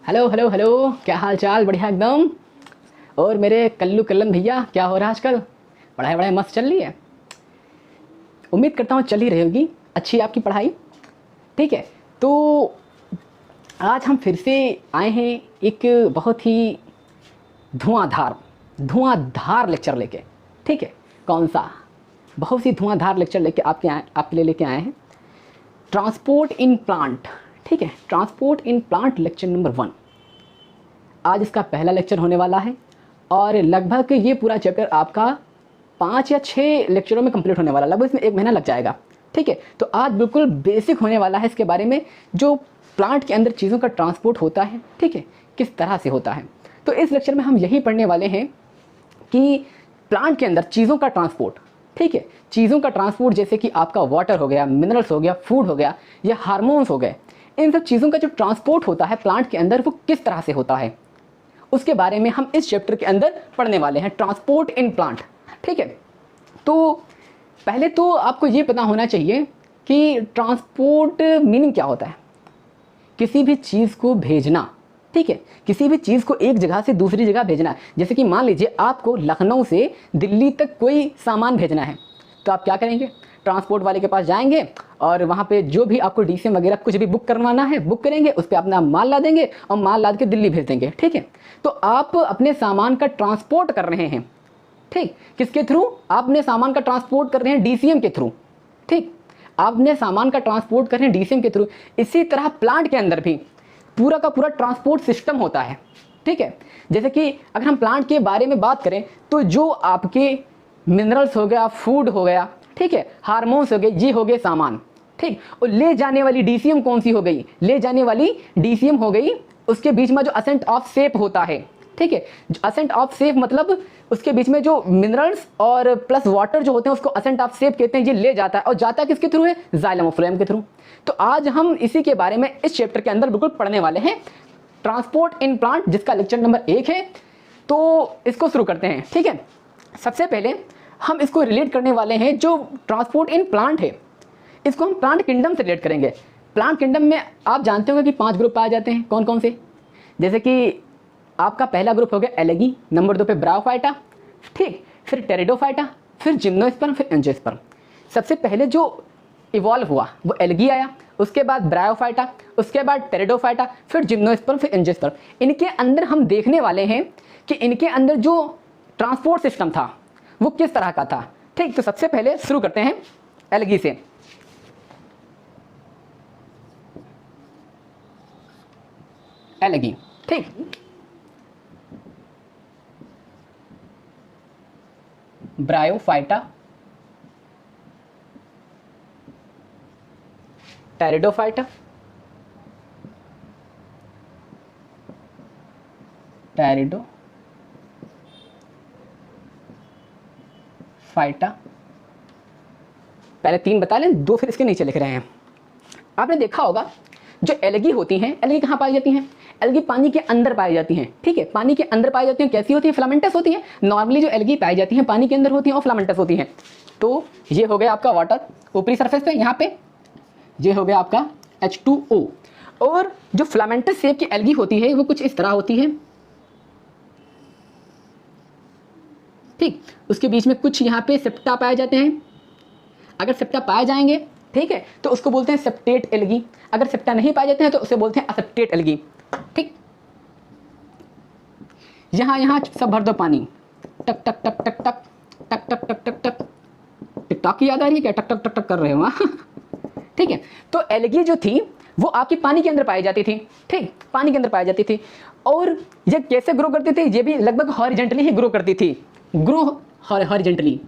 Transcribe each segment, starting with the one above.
Hello hello hello, क्या हाल चाल? बढ़िया एकदम। और मेरे कल्लू कल्लन भैया, क्या हो रहा है आजकल? पढ़ाई वढ़ाई मस्त चल रही है? उम्मीद करता हूँ चल ही रही होगी अच्छी आपकी पढ़ाई। ठीक है, तो आज हम फिर से आए हैं एक बहुत ही धुआंधार धुआंधार लेक्चर लेके। ठीक है, कौन सा? बहुत ही धुआंधार लेक्चर लेके आपके लिए लेके आए हैं, ट्रांसपोर्ट इन प्लांट। ठीक है, transport in plant lecture number 1। आज इसका पहला लेक्चर होने वाला है और लगभग ये पूरा चैप्टर आपका 5 या 6 लेक्चरों में कंप्लीट होने वाला है। लगभग इसमें 1 महीना लग जाएगा। ठीक है, तो आज बिल्कुल बेसिक होने वाला है इसके बारे में, जो प्लांट के अंदर चीज़ों का ट्रांसपोर्ट होता है। ठीक है, किस तरह से होता है। तो इस लेक्चर में हम यही पढ़ने वाले हैं कि प्लांट के अंदर चीज़ों का ट्रांसपोर्ट। ठीक है, चीज़ों का ट्रांसपोर्ट जैसे कि आपका वाटर हो गया, मिनरल्स हो गया, फूड हो गया या हार्मोन्स हो गए, इन सब चीज़ों का जो ट्रांसपोर्ट होता है प्लांट के अंदर, वो किस तरह से होता है, उसके बारे में हम इस चैप्टर के अंदर पढ़ने वाले हैं, ट्रांसपोर्ट इन प्लांट। ठीक है, तो पहले तो आपको ये पता होना चाहिए कि ट्रांसपोर्ट मीनिंग क्या होता है। किसी भी चीज़ को भेजना। ठीक है, किसी भी चीज़ को एक जगह से दूसरी जगह भेजना। जैसे कि मान लीजिए आपको लखनऊ से दिल्ली तक कोई सामान भेजना है, तो आप क्या करेंगे? ट्रांसपोर्ट वाले के पास जाएंगे और वहाँ पे जो भी आपको डीसीएम वगैरह कुछ भी बुक करवाना है बुक करेंगे, उस पर अपना माल ला देंगे और माल लाद के दिल्ली भेज देंगे। ठीक है, तो आप अपने सामान का ट्रांसपोर्ट कर रहे हैं। ठीक, किसके थ्रू? आप अपने सामान का ट्रांसपोर्ट कर रहे हैं डीसीएम के थ्रू। ठीक, आप अपने सामान का ट्रांसपोर्ट कर रहे हैं डीसीएम के थ्रू। इसी तरह प्लांट के अंदर भी पूरा का पूरा ट्रांसपोर्ट सिस्टम होता है। ठीक है, जैसे कि अगर हम प्लांट के बारे में बात करें तो जो आपके मिनरल्स हो गया, फूड हो गया, ठीक है, हार्मोन्स हो गए, ये हो गए सामान। ठीक, और ले जाने वाली डीसीएम कौन सी हो गई? ले जाने वाली डीसीएम हो गई उसके बीच में जो असेंट ऑफ सेप होता है। ठीक है, असेंट ऑफ सेप मतलब उसके बीच में जो मिनरल्स और प्लस वाटर जो होते हैं उसको असेंट ऑफ सेप कहते हैं। ये ले जाता है और जाता किसके थ्रू है? जाइलम और फ्लोएम के थ्रू। तो आज हम इसी के बारे में इस चैप्टर के अंदर बिल्कुल पढ़ने वाले हैं, ट्रांसपोर्ट इन प्लांट, जिसका लेक्चर नंबर 1 है। तो इसको शुरू करते हैं। ठीक है, सबसे पहले हम इसको रिलेट करने वाले हैं, जो ट्रांसपोर्ट इन प्लांट है इसको हम प्लांट किंगडम से रिलेट करेंगे। प्लांट किंगडम में आप जानते होंगे कि 5 ग्रुप पाए जाते हैं। कौन कौन से? जैसे कि आपका पहला ग्रुप हो गया एलगी, नंबर 2 पे ब्रायोफाइटा, ठीक, फिर टेरिडोफाइटा, फिर जिम्नोस्पर्म, फिर एंजियोस्पर्म। सबसे पहले जो इवॉल्व हुआ वो एलगी आया, उसके बाद ब्रायोफाइटा, उसके बाद टेरिडोफाइटा, फिर जिम्नोस्पर्म, फिर एंजियोस्पर्म। इनके अंदर हम देखने वाले हैं कि इनके अंदर जो ट्रांसपोर्ट सिस्टम था वो किस तरह का था। ठीक, तो सबसे पहले शुरू करते हैं एलगी से। एलगी, ठीक, ब्रायोफाइटा, टेरिडोफाइटा, फाइटा। पहले 3 बता लें, 2 फिर इसके नीचे लिख रहे हैं। आपने देखा होगा जो एलगी होती हैं, एलगी कहाँ पाई जाती हैं? एलगी पानी के अंदर पाई जाती हैं। ठीक है, पानी के अंदर पाई जाती हैं। कैसी होती है? फिलामेंटस होती है। नॉर्मली जो एलगी पाई जाती हैं पानी के अंदर होती हैं और फिलामेंटस होती हैं। तो ये हो गया आपका वाटर ऊपरी सरफेस पे, यहाँ पे ये हो गया आपका H2O। और जो फिलामेंटस शेप की एलगी होती है वो कुछ इस तरह होती है। ठीक, उसके बीच में कुछ यहाँ पे सेप्टा पाए जाते हैं। अगर सेप्टा पाए जाएंगे, ठीक है, तो उसको बोलते हैं सेप्टेट एलगी। अगर सेप्टा नहीं पाए जाते हैं तो उसे बोलते हैं असेप्टेट एलगी। ठीक, यहाँ सब भर दो पानी। टक टक टक टक टक टक टक टक टक टक। टिकटॉक की याद आ रही है क्या? टक टक टक टक कर रहे हो? ठीक है, तो एलगी जो थी वो आपकी पानी के अंदर पाई जाती थी। ठीक, पानी के अंदर पाई जाती थी। और ये कैसे ग्रो करती थी? ये भी लगभग हॉरिजॉन्टली ही ग्रो करती थी। Grow horizontally,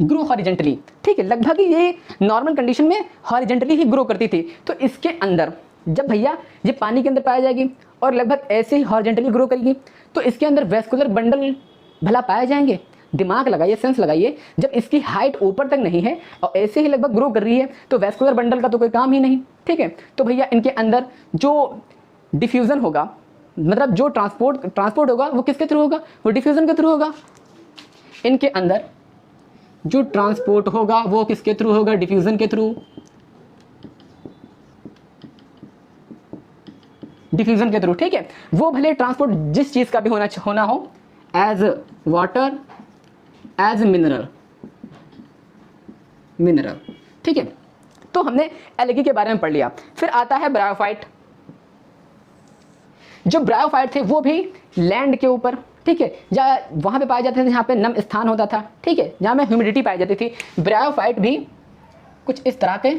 grow horizontally. ठीक है, लगभग ये नॉर्मल कंडीशन में हॉरिजॉन्टली ही ग्रो करती थी। तो इसके अंदर जब भैया ये पानी के अंदर पाई जाएगी और लगभग ऐसे ही हॉरिजॉन्टली ग्रो करेगी, तो इसके अंदर वेस्कुलर बंडल भला पाए जाएंगे। दिमाग लगाइए, सेंस लगाइए, जब इसकी हाइट ऊपर तक नहीं है और ऐसे ही लगभग ग्रो कर रही है तो वेस्कुलर बंडल का तो कोई काम ही नहीं। ठीक है, तो भैया इनके अंदर जो डिफ्यूज़न होगा, मतलब जो ट्रांसपोर्ट होगा वो किसके थ्रू होगा? वो डिफ्यूज़न के थ्रू होगा। इनके अंदर जो ट्रांसपोर्ट होगा वो किसके थ्रू होगा? डिफ्यूजन के थ्रू। डिफ्यूजन के थ्रू, ठीक है। वो भले ट्रांसपोर्ट जिस चीज का भी होना हो, एज वाटर, एज मिनरल, ठीक है। तो हमने एलगी के बारे में पढ़ लिया। फिर आता है ब्रायोफाइट। जो ब्रायोफाइट थे वो भी लैंड के ऊपर, ठीक है, वहां पे पाए जाते थे जहां पे नम स्थान होता था, ठीक है, जहां में ह्यूमिडिटी पाई जाती थी। ब्रायोफाइट भी कुछ इस तरह के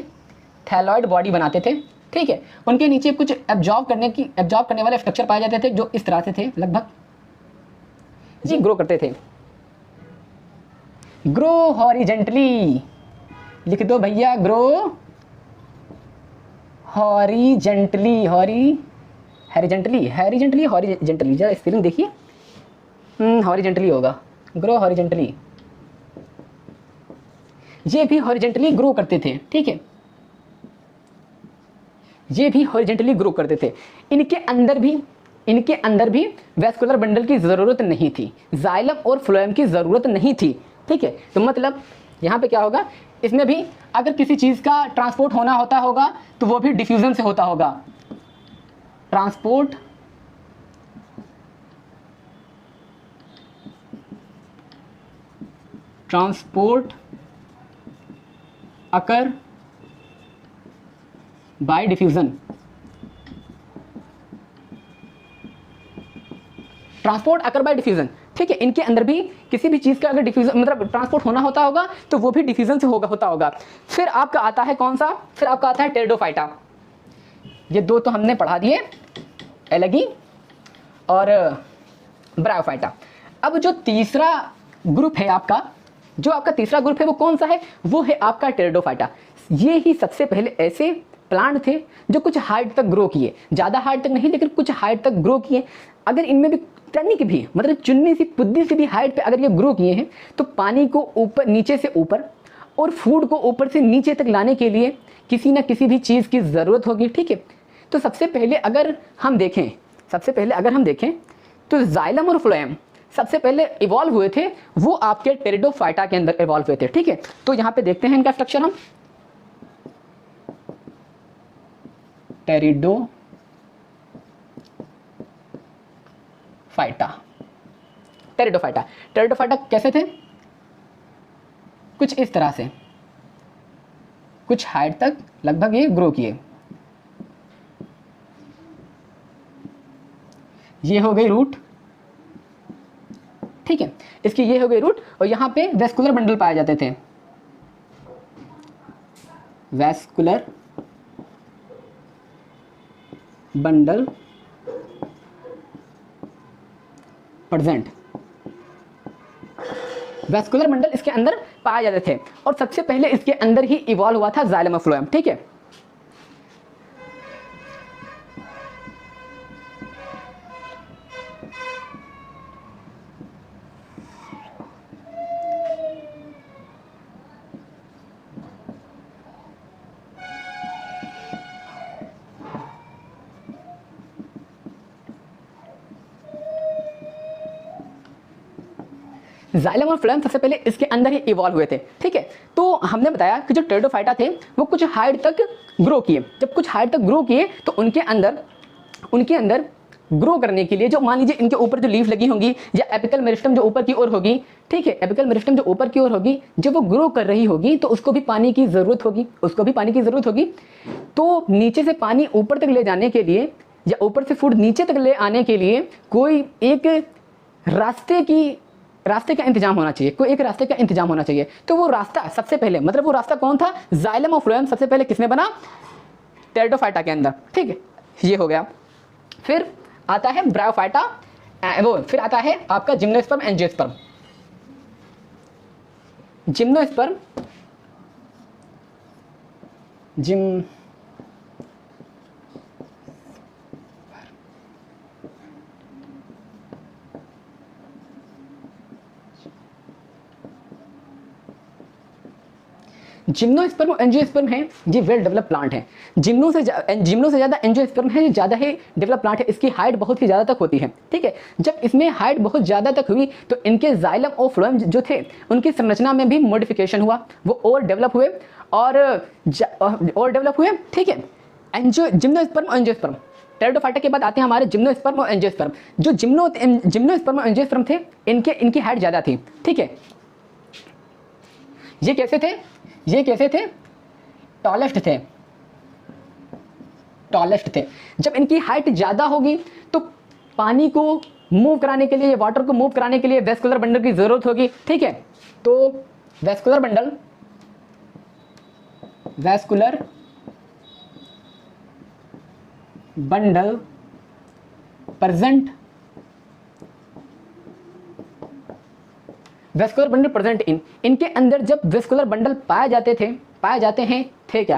थैलॉइड बॉडी बनाते थे, ठीक है। उनके नीचे कुछ एब्जॉर्ब करने वाले स्ट्रक्चर पाए जाते थे जो इस तरह से थे लगभग, जी ग्रो करते थे। ग्रो हॉरिजेंटली, लिख दो भैया, ग्रो हॉरिजेंटली, हॉरिजेंटली, जरा स्पेलिंग देखिए, हॉरिजेंटली होगा, ग्रो हॉरिजेंटली। ये भी हॉरिजेंटली ग्रो करते थे, ठीक है, ये भी हॉरिजेंटली ग्रो करते थे। इनके अंदर भी वैस्कुलर बंडल की जरूरत नहीं थी, जाइलम और फ्लोएम की जरूरत नहीं थी, ठीक है। तो मतलब यहाँ पे क्या होगा, इसमें भी अगर किसी चीज का ट्रांसपोर्ट होगा तो वो भी डिफ्यूजन से होता होगा। Transport occur by diffusion, transport occur by diffusion, ठीक है। इनके अंदर भी किसी भी चीज का अगर डिफ्यूजन मतलब ट्रांसपोर्ट होता होगा तो वो भी डिफ्यूजन से होता होगा। फिर आपका आता है कौन सा? फिर आपका आता है टेरिडोफाइटा। ये दो तो हमने पढ़ा दिए, एलगी और ब्रायोफाइटा। अब जो तीसरा ग्रुप है आपका, तीसरा ग्रुप है वो कौन सा है? वो है आपका टेरिडोफाइटा। ये ही सबसे पहले ऐसे प्लांट थे जो कुछ हाइट तक ग्रो किए, ज्यादा हाइट तक नहीं लेकिन कुछ हाइट तक ग्रो किए। अगर इनमें भी टनिक भी मतलब चुन्नी सी पुद्दी सी भी हाइट पे अगर ये ग्रो किए हैं तो पानी को ऊपर, नीचे से ऊपर और फूड को ऊपर से नीचे तक लाने के लिए किसी ना किसी भी चीज की जरूरत होगी, ठीक है। तो सबसे पहले अगर हम देखें तो जाइलम और फ्लोएम सबसे पहले इवॉल्व हुए थे, वो आपके टेरिडोफाइटा के अंदर इवॉल्व हुए थे, ठीक है। तो यहां पे देखते हैं इनका स्ट्रक्चर हम, टेरिडोफाइटा कैसे थे? कुछ इस तरह से, कुछ हाइट तक लगभग ये ग्रो किए। ये हो गई रूट, ठीक है, इसकी ये हो गई रूट। और यहां पे वैस्कुलर बंडल पाए जाते थे, vascular bundle present, vascular bundle इसके अंदर पाए जाते थे। और सबसे पहले इसके अंदर ही इवॉल्व हुआ था जाइलम और फ्लोएम, ठीक है। जाइलम और फ्लोएम सबसे पहले इसके अंदर ही इवॉल्व हुए थे, ठीक है। तो हमने बताया कि जो टेरिडोफाइटा थे वो कुछ हाइट तक ग्रो किए। जब कुछ हाइट तक ग्रो किए तो उनके अंदर ग्रो करने के लिए, जो मान लीजिए इनके ऊपर जो लीफ लगी होंगी या एपिकल मेरिस्टम जो ऊपर की ओर होगी, ठीक है, एपिकल मेरिस्टम जो ऊपर की ओर होगी, जब वो ग्रो कर रही होगी तो उसको भी पानी की जरूरत होगी। तो नीचे से पानी ऊपर तक ले जाने के लिए या ऊपर से फूड नीचे तक ले आने के लिए कोई एक रास्ते का इंतजाम होना चाहिए, तो वो रास्ता सबसे पहले, मतलब वो रास्ता कौन था? जाइलम और फ्लोएम सबसे पहले किसमें बना? टेरिडोफाइटा के अंदर, ठीक है, ये हो गया। फिर आता है ब्रायोफाइटा, फिर आता है आपका जिम्नोस्पर्म, एंजियोस्पर्म। जिम्नोस्पर्म और एंजियोस्पर्म है, ये वेल डेवलप प्लांट है। जिम्नो से ज़्यादा एंजियोस्पर्म है, ये ज़्यादा ही डेवलप प्लांट है, इसकी हाइट बहुत ही ज़्यादा तक होती है। ठीक है, जब इसमें हाइट बहुत ज़्यादा तक हुई तो इनके जाइलम और फ्लोएम जो थे उनकी संरचना में भी मॉडिफिकेशन हुआ, वो और डेवलप हुए और डेवलप हुए। ठीक है, जिम्नोस्पर्म और एंजियोस्पर्म, टेरिडोफाइटा के बाद आते हैं हमारे जिम्नोस्पर्म और एंजियोस्पर्म। जो जिम्नोस्पर्म और एंजियोस्पर्म थे इनकी हाइट ज़्यादा थी। ठीक है, ये कैसे थे? टॉलेस्ट थे। जब इनकी हाइट ज़्यादा होगी तो पानी को मूव कराने के लिए, वाटर को मूव कराने के लिए वेस्कुलर बंडल की ज़रूरत होगी। ठीक है, तो वेस्कुलर बंडल प्रेजेंट इनके अंदर जब वेस्कुलर बंडल पाए जाते हैं। ठीक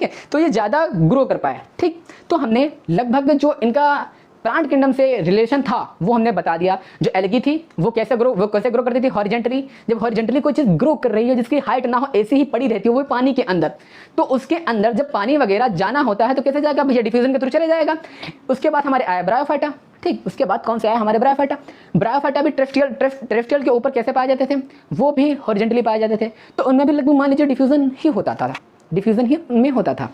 है, तो ये ज़्यादा ग्रो कर पाए। ठीक, तो हमने लगभग जो इनका प्लांट किंगडम से रिलेशन था वो हमने बता दिया। जो एल्गी थी वो कैसे ग्रो करती थी? हॉरिजेंटली। जब हॉरिजेंटली कोई चीज़ ग्रो कर रही है जिसकी हाइट ना हो, ऐसी ही पड़ी रहती है वो पानी के अंदर, तो उसके अंदर जब पानी वगैरह जाना होता है तो कैसे जाएगा भैया? डिफ्यूजन के थ्रू चले जाएगा। उसके बाद हमारे आया ब्रायोफाइटा। ठीक, उसके बाद कौन से आया? हमारे ब्रायोफाइटा भी टेरेस्ट्रियल के ऊपर कैसे पाए जाते थे? वो भी हॉरिजेंटली पाए जाते थे, तो उनमें भी लगभग मान लीजिए डिफ्यूजन ही उनमें होता था।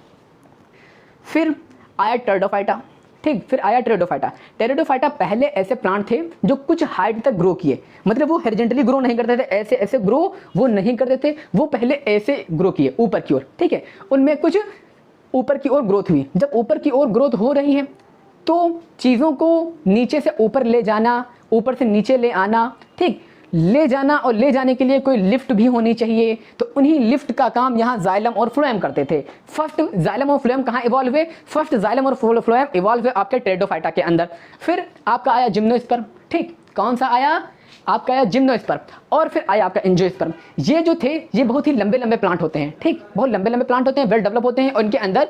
फिर आया टेरिडोफाइटा। ठीक, फिर आया टेरिडोफाइटा पहले ऐसे प्लांट थे जो कुछ हाइट तक ग्रो किए, मतलब वो हॉरिजेंटली ग्रो नहीं करते थे, ऐसे ग्रो वो नहीं करते थे, वो पहले ऐसे ग्रो किए ऊपर की ओर। ठीक है, उनमें कुछ ऊपर की ओर ग्रोथ हुई। जब ऊपर की ओर ग्रोथ हो रही है तो चीज़ों को नीचे से ऊपर ले जाना, ऊपर से नीचे ले आना, ठीक, ले जाना और ले जाने के लिए कोई लिफ्ट भी होनी चाहिए, तो उन्हीं लिफ्ट का काम यहाँ जाइलम और फ्लोएम करते थे। फर्स्ट जाइलम और फ्लोएम कहाँ इवॉल्व हुए? फर्स्ट जाइलम और फ्लोएम इवॉल्व हुए आपके टेरिडोफाइटा के अंदर। फिर आपका आया जिम्नोस्पर्म। ठीक, कौन सा आया? आपका आया जिम्नोस्पर्म, और फिर आया आपका एंजियोस्पर्म। ये जो थे ये बहुत ही लंबे प्लांट होते हैं। ठीक, बहुत लंबे प्लांट होते हैं, वेल डेवलप होते हैं, और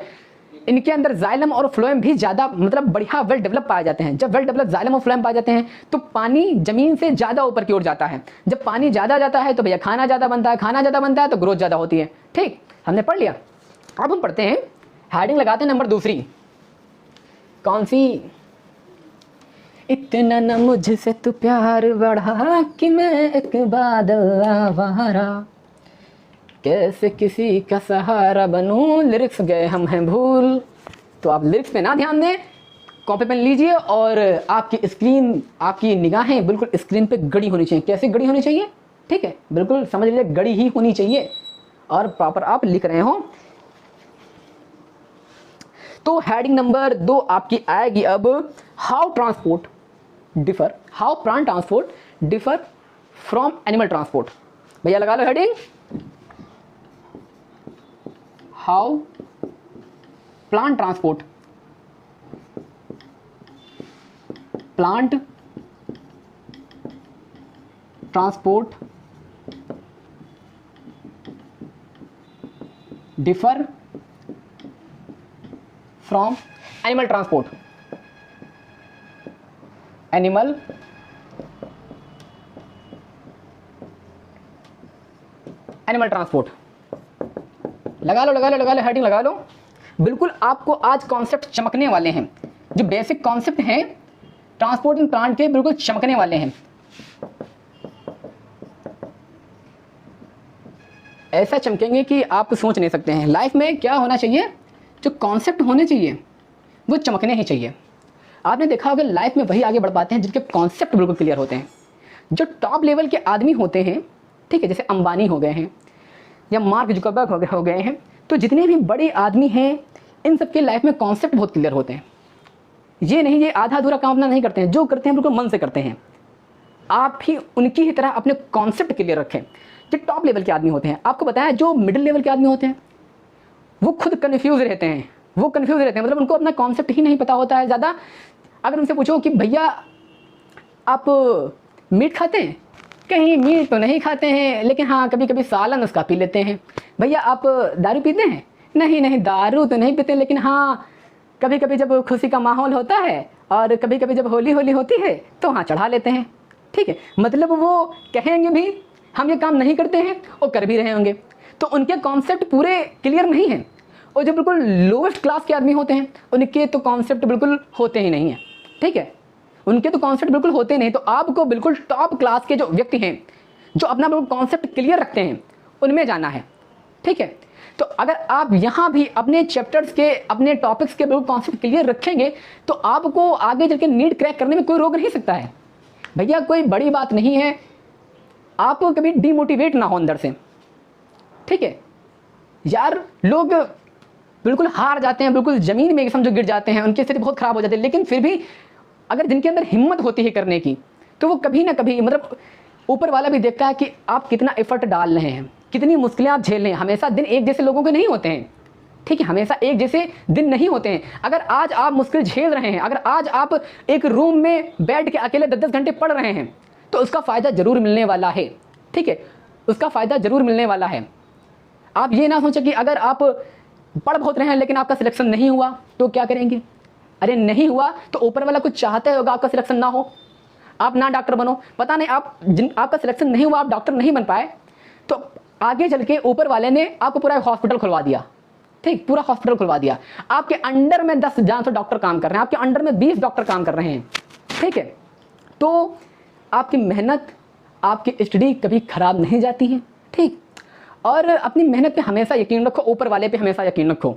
इनके अंदर जाइलम और फ्लोएम भी ज़्यादा मतलब बढ़िया वेल डेवलप पाए जाते हैं। जब वेल डेवलप जाइलम और फ्लोएम पाए जाते हैं तो पानी जमीन से ज़्यादा ऊपर की ओर जाता है। जब पानी ज़्यादा जाता है तो भैया खाना ज़्यादा बनता है, तो ग्रोथ ज़्यादा होती है। ठीक, हमने पढ़ लिया। अब हम पढ़ते हैं, हेडिंग लगाते हैं नंबर दूसरी। कौन सी? इतना न मुझसे तू प्यार बढ़ा कि मैं एक बादल आवारा, कैसे किसी का सहारा बनूं, लिरिक्स गए हम हैं भूल। तो आप लिरिक्स पे ना ध्यान दें, कॉपी पेन लीजिए और आपकी निगाहें बिल्कुल स्क्रीन पे गड़ी होनी चाहिए। कैसे गड़ी होनी चाहिए? ठीक है, बिल्कुल समझ लीजिए, गड़ी ही होनी चाहिए और प्रॉपर आप लिख रहे हो। तो हेडिंग नंबर 2 आपकी आएगी अब, how plant transport differ from animal transport. भैया लगा लो heading, how plant transport differ from animal transport. लगा लो हेडिंग लगा लो। बिल्कुल आपको आज कॉन्सेप्ट चमकने वाले हैं, जो बेसिक कॉन्सेप्ट हैं ट्रांसपोर्टिंग प्लांट के, बिल्कुल चमकने वाले हैं। ऐसा चमकेंगे कि आप सोच नहीं सकते हैं। लाइफ में क्या होना चाहिए? जो कॉन्सेप्ट होने चाहिए वो चमकने ही चाहिए। आपने देखा होगा लाइफ में वही आगे बढ़ पाते हैं जिनके कॉन्सेप्ट बिल्कुल क्लियर होते हैं। जो टॉप लेवल के आदमी होते हैं, ठीक है, जैसे अंबानी हो गए हैं या मार्क जुकरबर्ग हो गए हैं, तो जितने भी बड़े आदमी हैं इन सबके लाइफ में कॉन्सेप्ट बहुत क्लियर होते हैं। ये आधा अधूरा काम अपना नहीं करते हैं, जो करते हैं बिल्कुल मन से करते हैं। आप भी उनकी ही तरह अपने कॉन्सेप्ट क्लियर रखें। जो टॉप लेवल के आदमी होते हैं, आपको बताया, जो मिडिल लेवल के आदमी होते हैं वो खुद कन्फ्यूज रहते हैं, मतलब उनको अपना कॉन्सेप्ट ही नहीं पता होता है ज़्यादा। अगर उनसे पूछो कि भैया आप मीट खाते हैं, कहीं मीट तो नहीं खाते हैं, लेकिन हाँ कभी कभी सालन उसका पी लेते हैं। भैया आप दारू पीते हैं? नहीं दारू तो नहीं पीते, लेकिन हाँ कभी कभी जब खुशी का माहौल होता है और कभी कभी जब होली होती है तो हाँ चढ़ा लेते हैं। ठीक है, मतलब वो कहेंगे भी हम ये काम नहीं करते हैं और कर भी रहे होंगे। तो उनके कॉन्सेप्ट पूरे क्लियर नहीं हैं। और जो बिल्कुल लोवेस्ट क्लास के आदमी होते हैं उनके तो कॉन्सेप्ट बिल्कुल होते ही नहीं हैं, ठीक है, उनके तो कॉन्सेप्ट बिल्कुल होते नहीं। तो आपको बिल्कुल टॉप क्लास के जो व्यक्ति हैं, जो अपना बिल्कुल कॉन्सेप्ट क्लियर रखते हैं, उनमें जाना है, ठीक है। तो अगर आप यहाँ भी अपने चैप्टर्स के, अपने टॉपिक्स के बिल्कुल कॉन्सेप्ट क्लियर रखेंगे तो आपको आगे चल के नीट क्रैक करने में कोई रोक नहीं सकता है भैया, कोई बड़ी बात नहीं है। आप कभी डिमोटिवेट ना हो अंदर से, ठीक है यार। लोग बिल्कुल हार जाते हैं, बिल्कुल ज़मीन में समझो गिर जाते हैं, उनकी स्थिति बहुत ख़राब हो जाती है, लेकिन फिर भी अगर जिनके अंदर हिम्मत होती है करने की, तो वो कभी ना कभी, मतलब ऊपर वाला भी देखता है कि आप कितना एफर्ट डाल रहे हैं, कितनी मुश्किलें आप झेल रहे हैं। हमेशा दिन एक जैसे लोगों के नहीं होते हैं, ठीक है, हमेशा एक जैसे दिन नहीं होते हैं। अगर आज आप मुश्किल झेल रहे हैं, अगर आज आप एक रूम में बैठ के अकेले 10-10 घंटे पढ़ रहे हैं, तो उसका फ़ायदा ज़रूर मिलने वाला है, ठीक है, उसका फ़ायदा ज़रूर मिलने वाला है। आप ये ना सोचें कि अगर आप पढ़ बहुत रहे हैं लेकिन आपका सिलेक्शन नहीं हुआ तो क्या करेंगे। अरे नहीं हुआ तो ऊपर वाला कुछ चाहता होगा आपका सिलेक्शन ना हो, आप ना डॉक्टर बनो, पता नहीं आपका सिलेक्शन नहीं हुआ, आप डॉक्टर नहीं बन पाए, तो आगे चल के ऊपर वाले ने आपको पूरा हॉस्पिटल खुलवा दिया, ठीक, पूरा हॉस्पिटल खुलवा दिया। आपके अंडर में 10 जान से डॉक्टर काम कर रहे हैं, आपके अंडर में 20 डॉक्टर काम कर रहे हैं, ठीक है। तो आपकी मेहनत, आपकी स्टडी कभी खराब नहीं जाती है, ठीक। और अपनी मेहनत पे हमेशा यकीन रखो, ऊपर वाले पे हमेशा यकीन रखो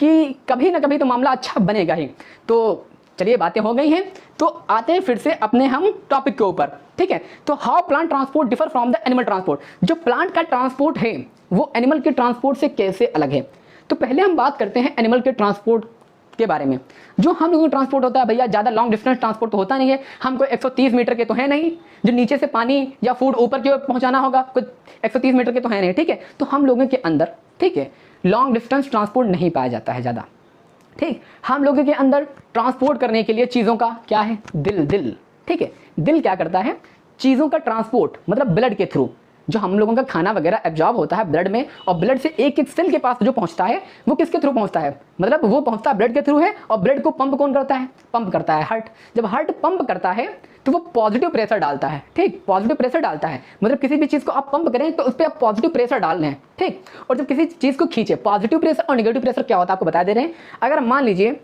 कि कभी ना कभी तो मामला अच्छा बनेगा ही। तो चलिए बातें हो गई हैं, तो आते हैं फिर से अपने हम टॉपिक के ऊपर, ठीक है। तो how plant transport differ from the animal transport. जो प्लांट का ट्रांसपोर्ट है वो एनिमल के ट्रांसपोर्ट से कैसे अलग है। तो पहले हम बात करते हैं एनिमल के ट्रांसपोर्ट के बारे में। जो हम लोगों का ट्रांसपोर्ट होता है भैया, ज़्यादा लॉन्ग डिस्टेंस ट्रांसपोर्ट तो होता नहीं है, हमको 130 मीटर के तो है नहीं, जो नीचे से पानी या फूड ऊपर की ओर पहुंचाना होगा, कुछ 130 मीटर के तो है नहीं, ठीक है। तो हम लोगों के अंदर, ठीक है, लॉन्ग डिस्टेंस ट्रांसपोर्ट नहीं पाया जाता है ज़्यादा, ठीक। हम लोगों के अंदर ट्रांसपोर्ट करने के लिए चीज़ों का क्या है, दिल, ठीक है। दिल क्या करता है, चीज़ों का ट्रांसपोर्ट, मतलब ब्लड के थ्रू जो हम लोगों का खाना वगैरह एब्जॉर्ब होता है ब्लड में, और ब्लड से एक एक सेल के पास जो पहुंचता है वो किसके थ्रू पहुंचता है, मतलब वो पहुंचता है ब्लड के थ्रू है। और ब्लड को पंप कौन करता है, पंप करता है हार्ट। जब हार्ट पंप करता है तो वो पॉजिटिव प्रेशर डालता है, ठीक, पॉजिटिव प्रेशर डालता है, मतलब किसी भी चीज़ को आप पंप करें तो उस पर आप पॉजिटिव प्रेशर डाल रहे हैं, ठीक। और जब किसी चीज़ को खींचे, पॉजिटिव प्रेशर और नेगेटिव प्रेशर क्या होता है आपको बता दे रहे हैं। अगर मान लीजिए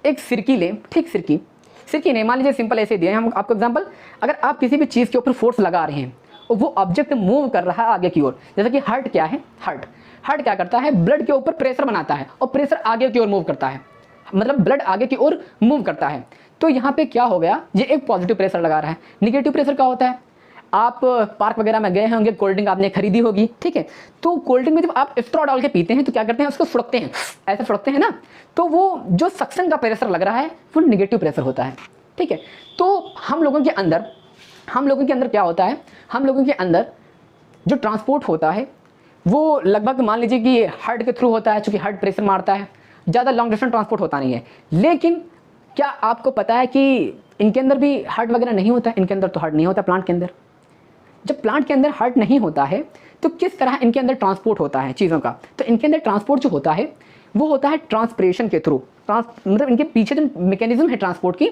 एक सिरकी लें, ठीक, सिरकी नहीं, मान लीजिए सिंपल ऐसे दिए हम आपको एग्जाम्पल। अगर आप किसी भी चीज़ के ऊपर फोर्स लगा रहे हैं और वो ऑब्जेक्ट मूव कर रहा है आगे की ओर, जैसे कि हार्ट क्या है, हार्ट क्या करता है, ब्लड के ऊपर प्रेशर बनाता है और प्रेशर आगे की ओर मूव करता है, मतलब ब्लड आगे की ओर मूव करता है। तो यहाँ पे क्या हो गया, ये एक पॉजिटिव प्रेशर लगा रहा है। नेगेटिव प्रेशर क्या होता है, आप पार्क वगैरह में गए होंगे, कोल्ड ड्रिंक आपने खरीदी होगी, ठीक है। तो कोल्ड ड्रिंक में जब आप स्ट्रॉ डाल के पीते हैं तो क्या करते हैं, उसको सुड़कते हैं, ऐसे सुड़कते हैं ना, तो वो जो सक्शन का प्रेशर लग रहा है वो नेगेटिव प्रेशर होता है, ठीक है। तो हम लोगों के अंदर क्या होता है, हम लोगों के अंदर जो ट्रांसपोर्ट होता है वो लगभग मान लीजिए कि हार्ट के थ्रू होता है, क्योंकि हार्ट प्रेशर मारता है, ज़्यादा लॉन्ग डिस्टेंस ट्रांसपोर्ट होता नहीं है। लेकिन क्या आपको पता है कि इनके अंदर भी हार्ट वगैरह नहीं होता है, इनके अंदर तो हार्ट नहीं होता प्लांट के अंदर। जब प्लांट के अंदर हार्ट नहीं होता है तो किस तरह इनके अंदर ट्रांसपोर्ट होता है चीज़ों का, तो इनके अंदर ट्रांसपोर्ट जो होता है वो होता है ट्रांसप्रेशन के थ्रू। मतलब इनके पीछे जो मैकेनिज्म है ट्रांसपोर्ट की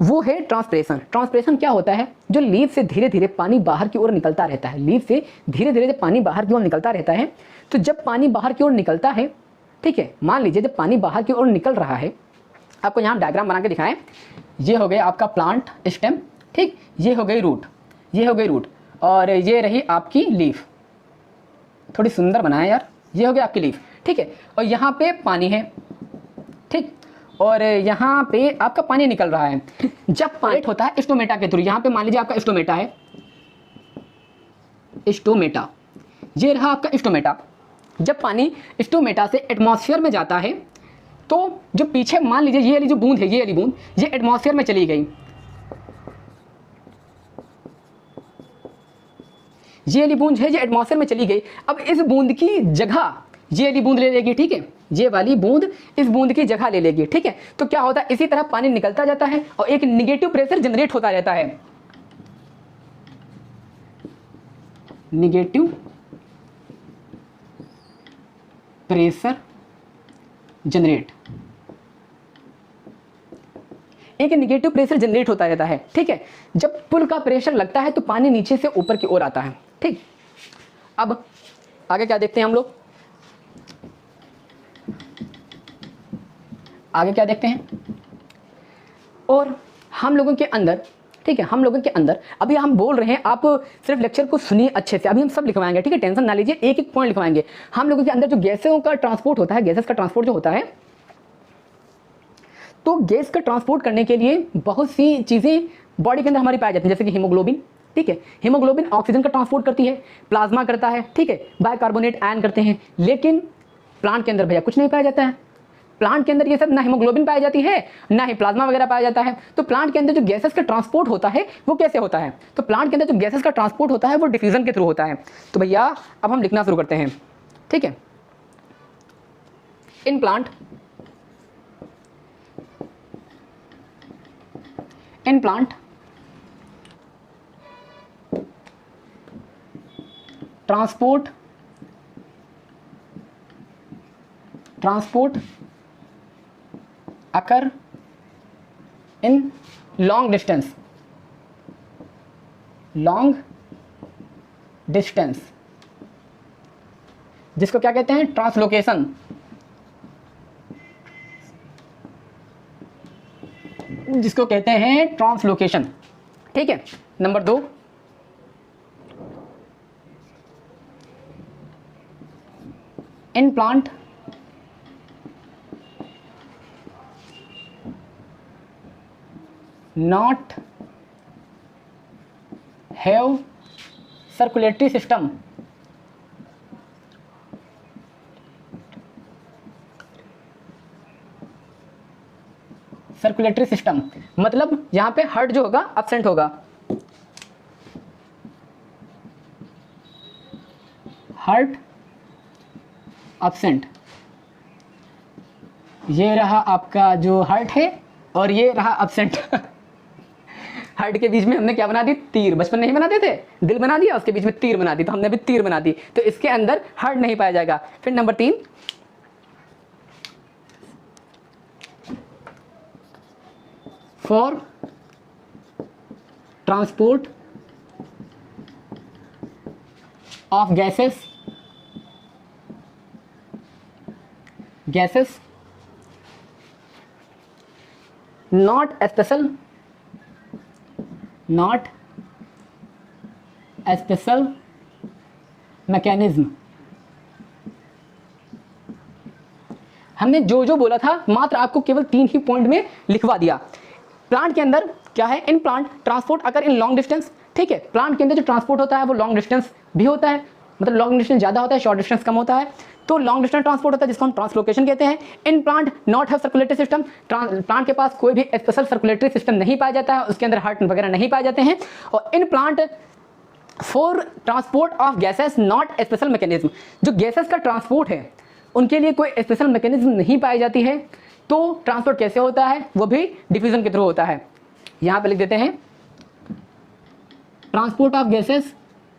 वो है ट्रांसप्रेशन। ट्रांसप्रेशन क्या होता है, जो लीफ से धीरे धीरे पानी बाहर की ओर निकलता रहता है, लीफ से धीरे धीरे जब पानी बाहर की ओर निकलता रहता है, तो जब पानी बाहर की ओर निकलता है, ठीक है, मान लीजिए जब पानी बाहर की ओर निकल रहा है, आपको यहाँ डायग्राम बना के दिखाएं, ये हो गया आपका प्लांट स्टेम, ठीक, ये हो गई रूट, और ये रही आपकी लीफ, थोड़ी सुंदर बनाया यार, ये हो गया आपकी लीफ, ठीक है। और यहाँ पे पानी है, ठीक, और यहाँ पे आपका पानी निकल रहा है। जब पानी होता है स्टोमेटा के थ्रू, यहाँ पे मान लीजिए आपका स्टोमेटा है, स्टोमेटा, ये रहा आपका स्टोमेटा। जब पानी स्टोमेटा से एटमॉस्फेयर में जाता है तो जो पीछे मान लीजिए ये वाली जो बूंद है, ये वाली बूंद, ये एटमॉस्फेयर में चली गई, ये वाली बूंद है, ये एटमॉस्फेयर में चली गई। अब इस बूंद की जगह ये वाली बूंद ले लेगी, ठीक है, ये वाली बूंद इस बूंद की जगह ले लेगी, ठीक है। तो क्या होता है, इसी तरह पानी निकलता जाता है और एक निगेटिव प्रेशर जनरेट होता रहता है, निगेटिव प्रेशर जनरेट, एक निगेटिव प्रेशर जनरेट होता रहता है, ठीक है। जब पुल का प्रेशर लगता है तो पानी नीचे से ऊपर की ओर आता है, ठीक। अब आगे क्या देखते हैं हम लोग, आगे क्या देखते हैं, और हम लोगों के अंदर, ठीक है, हम लोगों के अंदर अभी हम बोल रहे हैं, आप सिर्फ लेक्चर को सुनिए अच्छे से, अभी हम सब लिखवाएंगे, ठीक है, टेंशन ना लीजिए, एक एक पॉइंट लिखवाएंगे। हम लोगों के अंदर जो गैसों का ट्रांसपोर्ट होता है, गैसेस का ट्रांसपोर्ट जो होता है, तो गैस का ट्रांसपोर्ट करने के लिए बहुत सी चीज़ें बॉडी के अंदर हमारी पाई जाती हैं, जैसे कि हीमोग्लोबिन, ठीक है, हीमोग्लोबिन ऑक्सीजन का ट्रांसपोर्ट करती है, प्लाज्मा करता है, ठीक है, बाइकार्बोनेट आयन करते हैं, लेकिन प्लांट के अंदर भैया कुछ नहीं पाया जाता है। प्लांट के अंदर ये सब ना हीमोग्लोबिन पाई जाती है, ना ही प्लाज्मा वगैरह पाया जाता है। तो प्लांट के अंदर जो गैसेस का ट्रांसपोर्ट होता है वो कैसे होता है, तो प्लांट के अंदर जो गैसेस का ट्रांसपोर्ट होता है वो डिफ्यूजन के थ्रू होता है। तो भैया अब हम लिखना शुरू करते हैं, ठीक है। इन plant transport occur in long distance, जिसको क्या कहते हैं, ट्रांसलोकेशन, जिसको कहते हैं ट्रांसलोकेशन, ठीक है। Number 2, in plant not have circulatory system, मतलब यहां पे हार्ट जो होगा एब्सेंट होगा, हार्ट एब्सेंट। ये रहा आपका जो हार्ट है और ये रहा एब्सेंट। हार्ट के बीच में हमने क्या बना दी, तीर। बचपन नहीं बनाते थे, दिल बना दिया, उसके बीच में तीर बना दी, तो हमने भी तीर बना दी, तो इसके अंदर हार्ट नहीं पाया जाएगा। फिर number 3, for transport of gases not a special mechanism। हमने जो जो बोला था मात्र आपको केवल 3 ही पॉइंट में लिखवा दिया। प्लांट के अंदर क्या है, इन प्लांट ट्रांसपोर्ट अगर इन लॉन्ग डिस्टेंस, ठीक है, प्लांट के अंदर जो ट्रांसपोर्ट होता है वो लॉन्ग डिस्टेंस भी होता है, मतलब लॉन्ग डिस्टेंस ज़्यादा होता है, शॉर्ट डिस्टेंस कम होता है, तो लॉन्ग डिस्टेंस ट्रांसपोर्ट होता है जिसको हम ट्रांसलोकेशन कहते हैं। इन plant not have circulatory system, plant के पास कोई भी स्पेशल सर्कुलेटरी सिस्टम नहीं पाया जाता है, उसके अंदर हार्ट वगैरह नहीं पाए जाते हैं। और in plant for transport of gases not special mechanism, जो गैसेस का ट्रांसपोर्ट है उनके लिए कोई स्पेशल मैकेनिज्म नहीं पाई जाती है, तो ट्रांसपोर्ट कैसे होता है, वो भी डिफ्यूजन के थ्रू होता है। यहां पे लिख देते हैं transport of gases,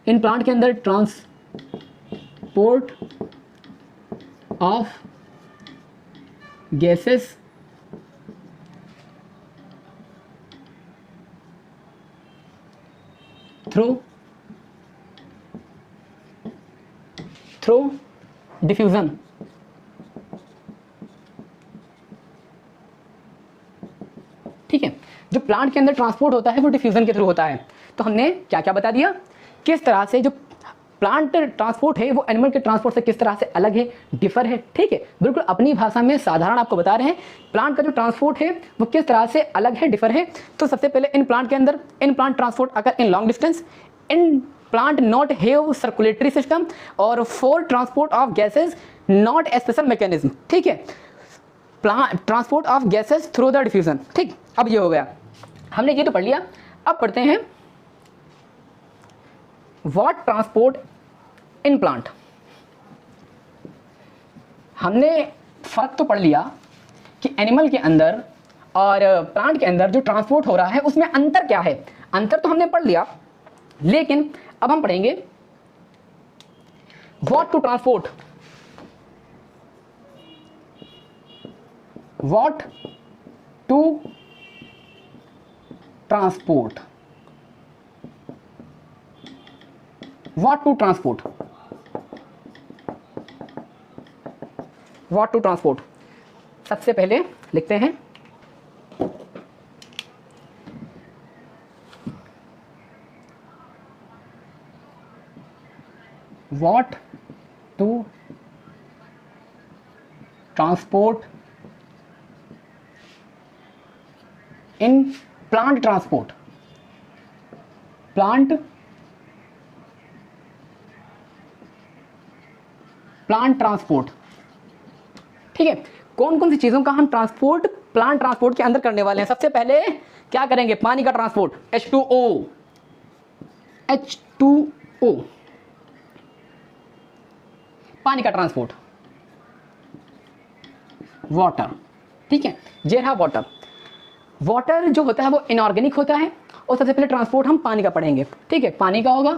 in plant के अंदर transport of gases through diffusion. ठीक है, जो प्लांट के अंदर ट्रांसपोर्ट होता है वो डिफ्यूजन के थ्रू होता है। तो हमने क्या क्या बता दिया, किस तरह से जो प्लांट ट्रांसपोर्ट है वो एनिमल के ट्रांसपोर्ट से किस तरह से अलग है, डिफर है। ठीक है, बिल्कुल अपनी भाषा में साधारण आपको बता रहे हैं प्लांट का जो ट्रांसपोर्ट है वो किस तरह से अलग है, डिफर है। तो सबसे पहले इन प्लांट के अंदर, इन प्लांट ट्रांसपोर्ट अगर in long distance, in plant not have circulatory system, और for transport of gases not special mechanism. ठीक है, plant transport of gases through the diffusion. ठीक, अब ये हो गया, हमने ये तो पढ़ लिया। अब पढ़ते हैं व्हाट ट्रांसपोर्ट इन प्लांट। हमने फर्क तो पढ़ लिया कि एनिमल के अंदर और प्लांट के अंदर जो ट्रांसपोर्ट हो रहा है उसमें अंतर क्या है। अंतर तो हमने पढ़ लिया, लेकिन अब हम पढ़ेंगे what to transport, what to transport, what to transport. What to transport. सबसे पहले लिखते हैं what to transport in plant transport. Plant transport, ठीक है। कौन कौन सी चीजों का हम ट्रांसपोर्ट प्लांट ट्रांसपोर्ट के अंदर करने वाले हैं। सबसे पहले क्या करेंगे, पानी का ट्रांसपोर्ट, H2O, पानी का ट्रांसपोर्ट, वाटर, ठीक है। ये रहा वाटर। वाटर जो होता है वो इनऑर्गेनिक होता है और सबसे पहले ट्रांसपोर्ट हम पानी का पढ़ेंगे, ठीक है। पानी का होगा,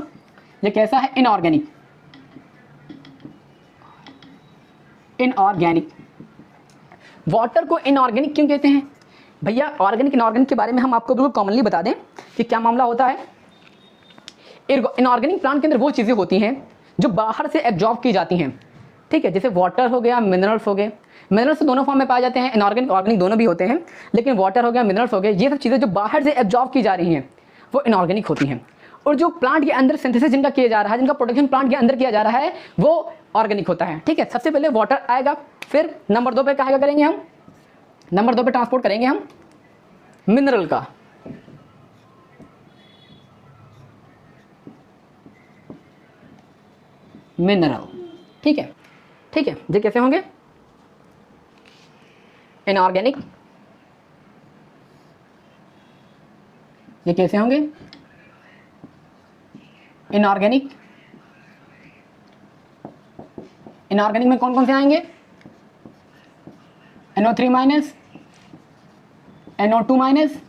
ये कैसा है, इनऑर्गेनिक। इनऑर्गेनिक वाटर को इनऑर्गेनिक क्यों कहते हैं भैया? ऑर्गेनिक इनऑर्गेनिक के बारे में हम आपको बिल्कुल कॉमनली बता दें कि क्या मामला होता है। इनऑर्गेनिक प्लांट के अंदर वो चीजें होती हैं जो बाहर से एब्जॉर्ब की जाती हैं, ठीक है। जैसे वाटर हो गया, मिनरल्स हो गए। मिनरल्स तो दोनों फॉर्म में पाए जाते हैं, इनऑर्गेनिक ऑर्गेनिक दोनों भी होते हैं, लेकिन वाटर हो गया, मिनरल्स हो गए, ये सब चीजें जो बाहर से एब्जॉर्ब की जा रही हैं वो इनऑर्गेनिक होती हैं। और जो प्लांट के अंदर सिंथेसिस जिनका किया जा रहा है, जिनका प्रोडक्शन प्लांट के अंदर किया जा रहा है, वो ऑर्गेनिक होता है, ठीक है। सबसे पहले वाटर आएगा, फिर नंबर 2 पे कहाँ का करेंगे हम, नंबर 2 पे ट्रांसपोर्ट करेंगे हम मिनरल का। मिनरल, ठीक है, ठीक है। ये कैसे होंगे, इनऑर्गेनिक, ये कैसे होंगे, इनऑर्गेनिक। इनऑर्गेनिक में कौन कौन से आएंगे, NO3 minus, NO2 minus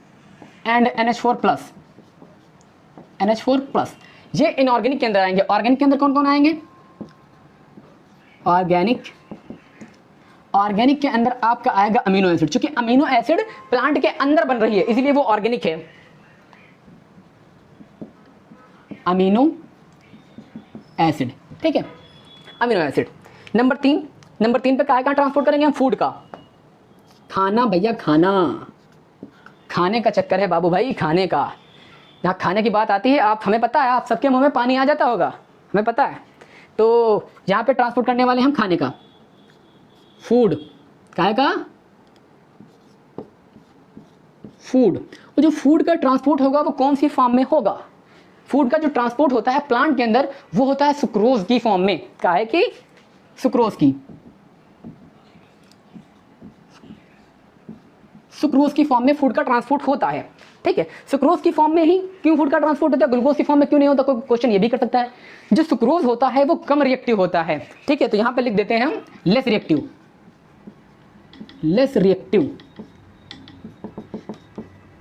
and NH4 plus, NH4 plus, ये इनऑर्गेनिक के अंदर आएंगे। ऑर्गेनिक के अंदर कौन कौन आएंगे, ऑर्गेनिक, ऑर्गेनिक के अंदर आपका आएगा अमीनो एसिड। चूंकि अमीनो एसिड प्लांट के अंदर बन रही है इसलिए वो ऑर्गेनिक है। अमीनो एसिड, ठीक है, अमीनो एसिड। नंबर 3 पे कहाँ ट्रांसपोर्ट करेंगे हम, फूड का। खाना भैया, खाने का चक्कर है बाबू भाई, खाने का। यहाँ खाने की बात आती है, आप हमें पता है, आप सबके मुंह में पानी आ जाता होगा, हमें पता है। तो यहाँ पे ट्रांसपोर्ट करने वाले हम खाने का, फूड, काहे का, फूड। और जो फूड का ट्रांसपोर्ट होगा वो कौन सी फॉर्म में होगा, फूड का जो ट्रांसपोर्ट होता है प्लांट के अंदर वो होता है सुक्रोज की फॉर्म में। काहे की, सुक्रोज की, सुक्रोज की फॉर्म में फूड का ट्रांसपोर्ट होता है, ठीक है। सुक्रोज की फॉर्म में ही क्यों फूड का ट्रांसपोर्ट होता है, ग्लूकोज की फॉर्म में क्यों नहीं होता, कोई क्वेश्चन ये भी कर सकता है। जो सुक्रोज होता है वो कम रिएक्टिव होता है, ठीक है। तो यहां पे लिख देते हैं हम लेस रिएक्टिव, लेस रिएक्टिव,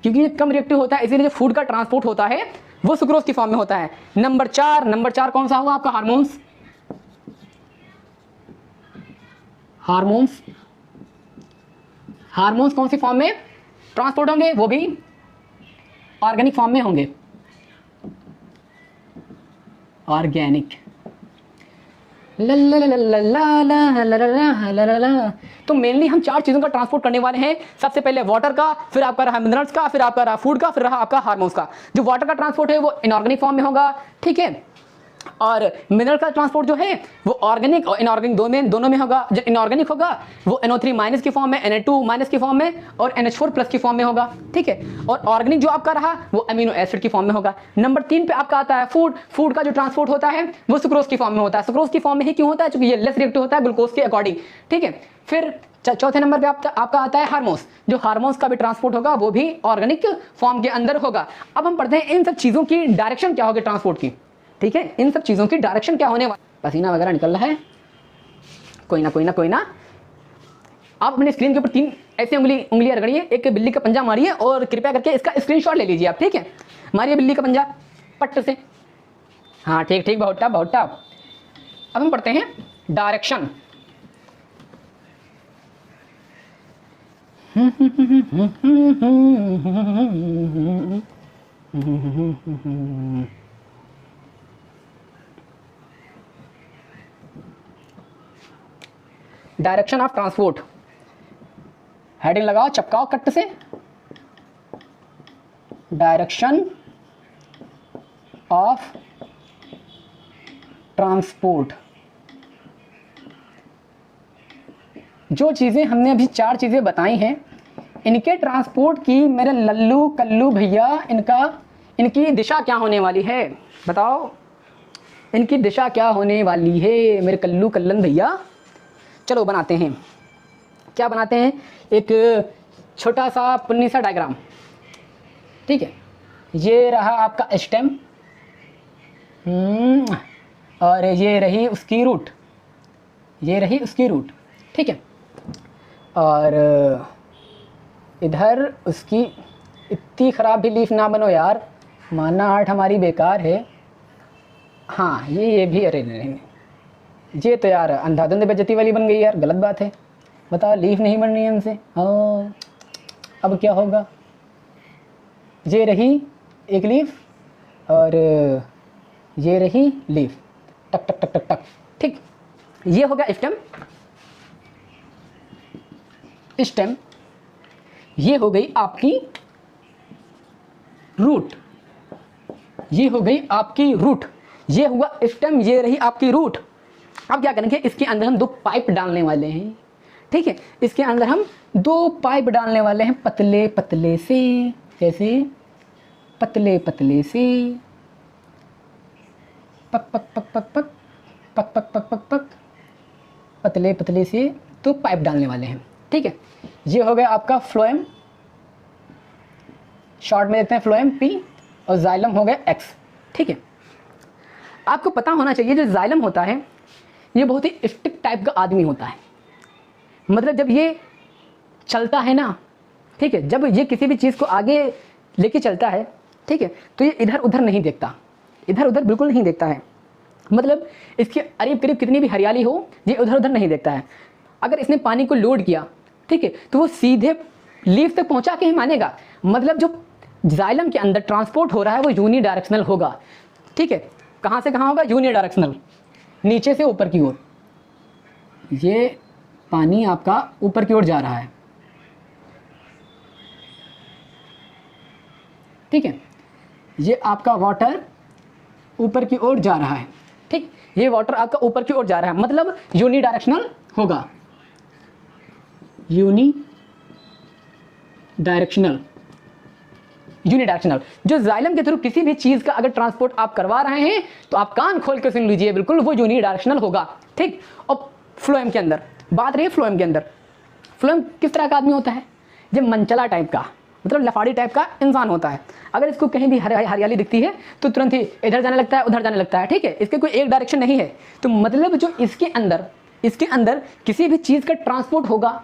क्योंकि ये कम रिएक्टिव होता है इसीलिए जो फूड का ट्रांसपोर्ट होता है वो सुक्रोज की फॉर्म में होता है। नंबर 4 कौन सा होगा आपका, हार्मोन्स। हार्मोन्स, हार्मोन्स कौन सी फॉर्म में ट्रांसपोर्ट होंगे, वो भी ऑर्गेनिक फॉर्म में होंगे, ऑर्गेनिक। तो मेनली हम 4 चीजों का ट्रांसपोर्ट करने वाले हैं। सबसे पहले वाटर का, फिर आपका रहा मिनरल्स का, फिर आपका रहा फूड का, फिर रहा आपका हार्मोन्स का। जो वाटर का ट्रांसपोर्ट है वो इनऑर्गेनिक फॉर्म में होगा, ठीक है। और मिनरल का ट्रांसपोर्ट जो है वो ऑर्गेनिक और इनऑर्गेनिक दोनों में होगा। जो इनऑर्गेनिक होगा वो NO3 माइनस की फॉर्म में, Na2 माइनस की फॉर्म में और NH4 प्लस की फॉर्म में होगा, ठीक है। और ऑर्गेनिक जो आपका रहा वो अमीनो एसिड की फॉर्म में होगा। नंबर 3 पे आपका आता है फूड। फूड का जो ट्रांसपोर्ट होता है वो सुक्रोज की फॉर्म में होता है। सुक्रोज की फॉर्म में ही क्यों होता है, क्योंकि ये लेस रिएक्टिव होता है ग्लूकोज के अकॉर्डिंग, ठीक है। फिर चौथे नंबर पे आपका आता है हार्मोन्स। जो हार्मोन्स का भी ट्रांसपोर्ट होगा वो भी ऑर्गेनिक फॉर्म के अंदर होगा। अब हम पढ़ते हैं इन सब चीजों की डायरेक्शन क्या होगी ट्रांसपोर्ट की, ठीक है। इन सब चीजों की डायरेक्शन क्या होने वाली, पसीना वगैरह निकल रहा है, कोई ना। आप अपने स्क्रीन के ऊपर 3 ऐसे उंगलियां रगड़िए, एक बिल्ली का पंजा मारिए और कृपया करके इसका स्क्रीनशॉट ले लीजिए आप, ठीक है। मारिए बिल्ली का पंजा पट्ट से, हाँ ठीक, बहुत टफ। अब हम पढ़ते हैं direction. Direction of transport, heading लगाओ, चपकाओ कट से, डायरेक्शन ऑफ ट्रांसपोर्ट। जो चीज़ें हमने अभी 4 चीज़ें बताई हैं, इनके ट्रांसपोर्ट की मेरे लल्लू कल्लू भैया इनकी दिशा क्या होने वाली है, बताओ इनकी दिशा क्या होने वाली है मेरे कल्लू कल्लन भैया। चलो बनाते हैं, क्या बनाते हैं, एक छोटा सा पुन्नी सा डायग्राम। ठीक है, ये रहा आपका स्टेम, और ये रही उसकी रूट, ये रही उसकी रूट। ठीक है, और इधर उसकी, इतनी ख़राब भी लीफ ना बनो यार, माना 8 हमारी बेकार है। हाँ ये भी, अरे नहीं, ये तो यार अंधाधुंध बेइज्जती वाली बन गई यार, गलत बात है। बताओ लीफ नहीं बन रही है हमसे, हाँ अब क्या होगा। ये रही एक लीफ और ये रही लीफ, टक टक टक टक टक। ठीक, ये हो गया स्टेम, स्टेम, ये हो गई आपकी रूट, ये हो गई आपकी रूट, ये हुआ स्टेम, ये रही आपकी रूट। अब क्या करेंगे, इसके अंदर हम 2 पाइप डालने वाले हैं। ठीक है, इसके अंदर हम 2 पाइप डालने वाले हैं, पतले पतले से, कैसे, पतले पतले से, पक पक पक पक पक पक पक पक पक पक, पतले पतले से 2 पाइप डालने वाले हैं। ठीक है, ये हो गया आपका फ्लोएम, शॉर्ट में देखते हैं फ्लोएम P, और जाइलम हो गया X। ठीक है, आपको पता होना चाहिए जो जाइलम होता है ये बहुत ही स्टिक टाइप का आदमी होता है। मतलब जब ये चलता है ना, ठीक है, जब ये किसी भी चीज़ को आगे लेके चलता है, ठीक है, तो ये इधर उधर नहीं देखता, इधर उधर बिल्कुल नहीं देखता है। मतलब इसके करीब करीब कितनी भी हरियाली हो, ये उधर उधर नहीं देखता है। अगर इसने पानी को लोड किया, ठीक है, तो वो सीधे लीफ तक पहुंचा के ही मानेगा। मतलब जो जाइलम के अंदर ट्रांसपोर्ट हो रहा है वो यूनी डायरेक्शनल होगा। ठीक है, कहाँ से कहाँ होगा, यूनी डायरेक्शनल, नीचे से ऊपर की ओर। ये पानी आपका ऊपर की ओर जा रहा है, ठीक है, ये आपका वाटर ऊपर की ओर जा रहा है। ठीक, ये वाटर आपका ऊपर की ओर जा रहा है, मतलब यूनी डायरेक्शनल होगा, यूनी डायरेक्शनल, यूनी डायरेक्शनल। जो जाइलम के थ्रू किसी भी चीज का अगर ट्रांसपोर्ट आप करवा रहे हैं तो आप कान खोल कर सुन लीजिए, बिल्कुल वो यूनी डायरेक्शनल होगा। ठीक, और फ्लोएम के अंदर बात रही है, फ्लोएम के अंदर, फ्लोएम किस तरह का आदमी होता है, जब मनचला टाइप का, मतलब लफाड़ी टाइप का इंसान होता है। अगर इसको कहीं भी हरियाली दिखती है तो तुरंत ही इधर जाने लगता है, उधर जाने लगता है। ठीक है, इसके कोई एक डायरेक्शन नहीं है। तो मतलब जो इसके अंदर किसी भी चीज़ का ट्रांसपोर्ट होगा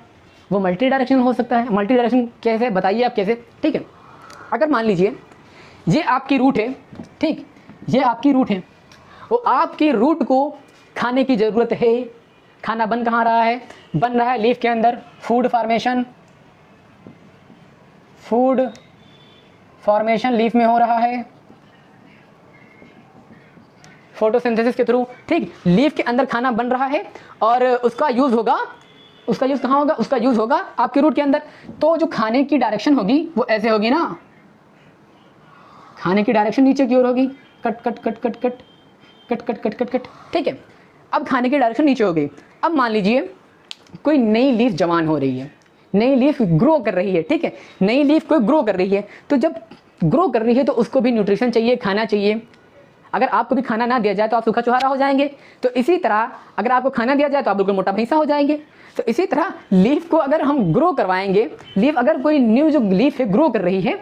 वो मल्टी डायरेक्शन हो सकता है। मल्टी डायरेक्शन कैसे, बताइए आप कैसे। ठीक है, अगर मान लीजिए ये आपकी रूट है, ठीक, ये आपकी रूट है, वो आपकी रूट को खाने की ज़रूरत है। खाना बन कहाँ रहा है, बन रहा है लीफ के अंदर, फूड फॉर्मेशन लीफ में हो रहा है, फोटोसिंथेसिस के थ्रू। ठीक, लीफ के अंदर खाना बन रहा है और उसका यूज़ होगा, उसका यूज़ कहाँ होगा, उसका यूज़ होगा आपके रूट के अंदर। तो जो खाने की डायरेक्शन होगी वो ऐसे होगी ना, खाने की डायरेक्शन नीचे की ओर होगी, cut cut cut cut cut cut cut cut cut cut. ठीक है, अब खाने की डायरेक्शन नीचे हो गई। अब मान लीजिए कोई नई लीफ जवान हो रही है, नई लीफ ग्रो कर रही है। ठीक है, नई लीफ कोई ग्रो कर रही है, तो जब ग्रो कर रही है तो उसको भी न्यूट्रिशन चाहिए, खाना चाहिए। अगर आपको भी खाना ना दिया जाए तो आप सूखा चुहारा हो जाएंगे। तो इसी तरह अगर आपको खाना दिया जाए तो आप बिल्कुल मोटा भैंसा हो जाएंगे। तो इसी तरह लीफ को अगर हम ग्रो करवाएंगे, लीफ अगर कोई न्यू जो लीफ है ग्रो कर रही है,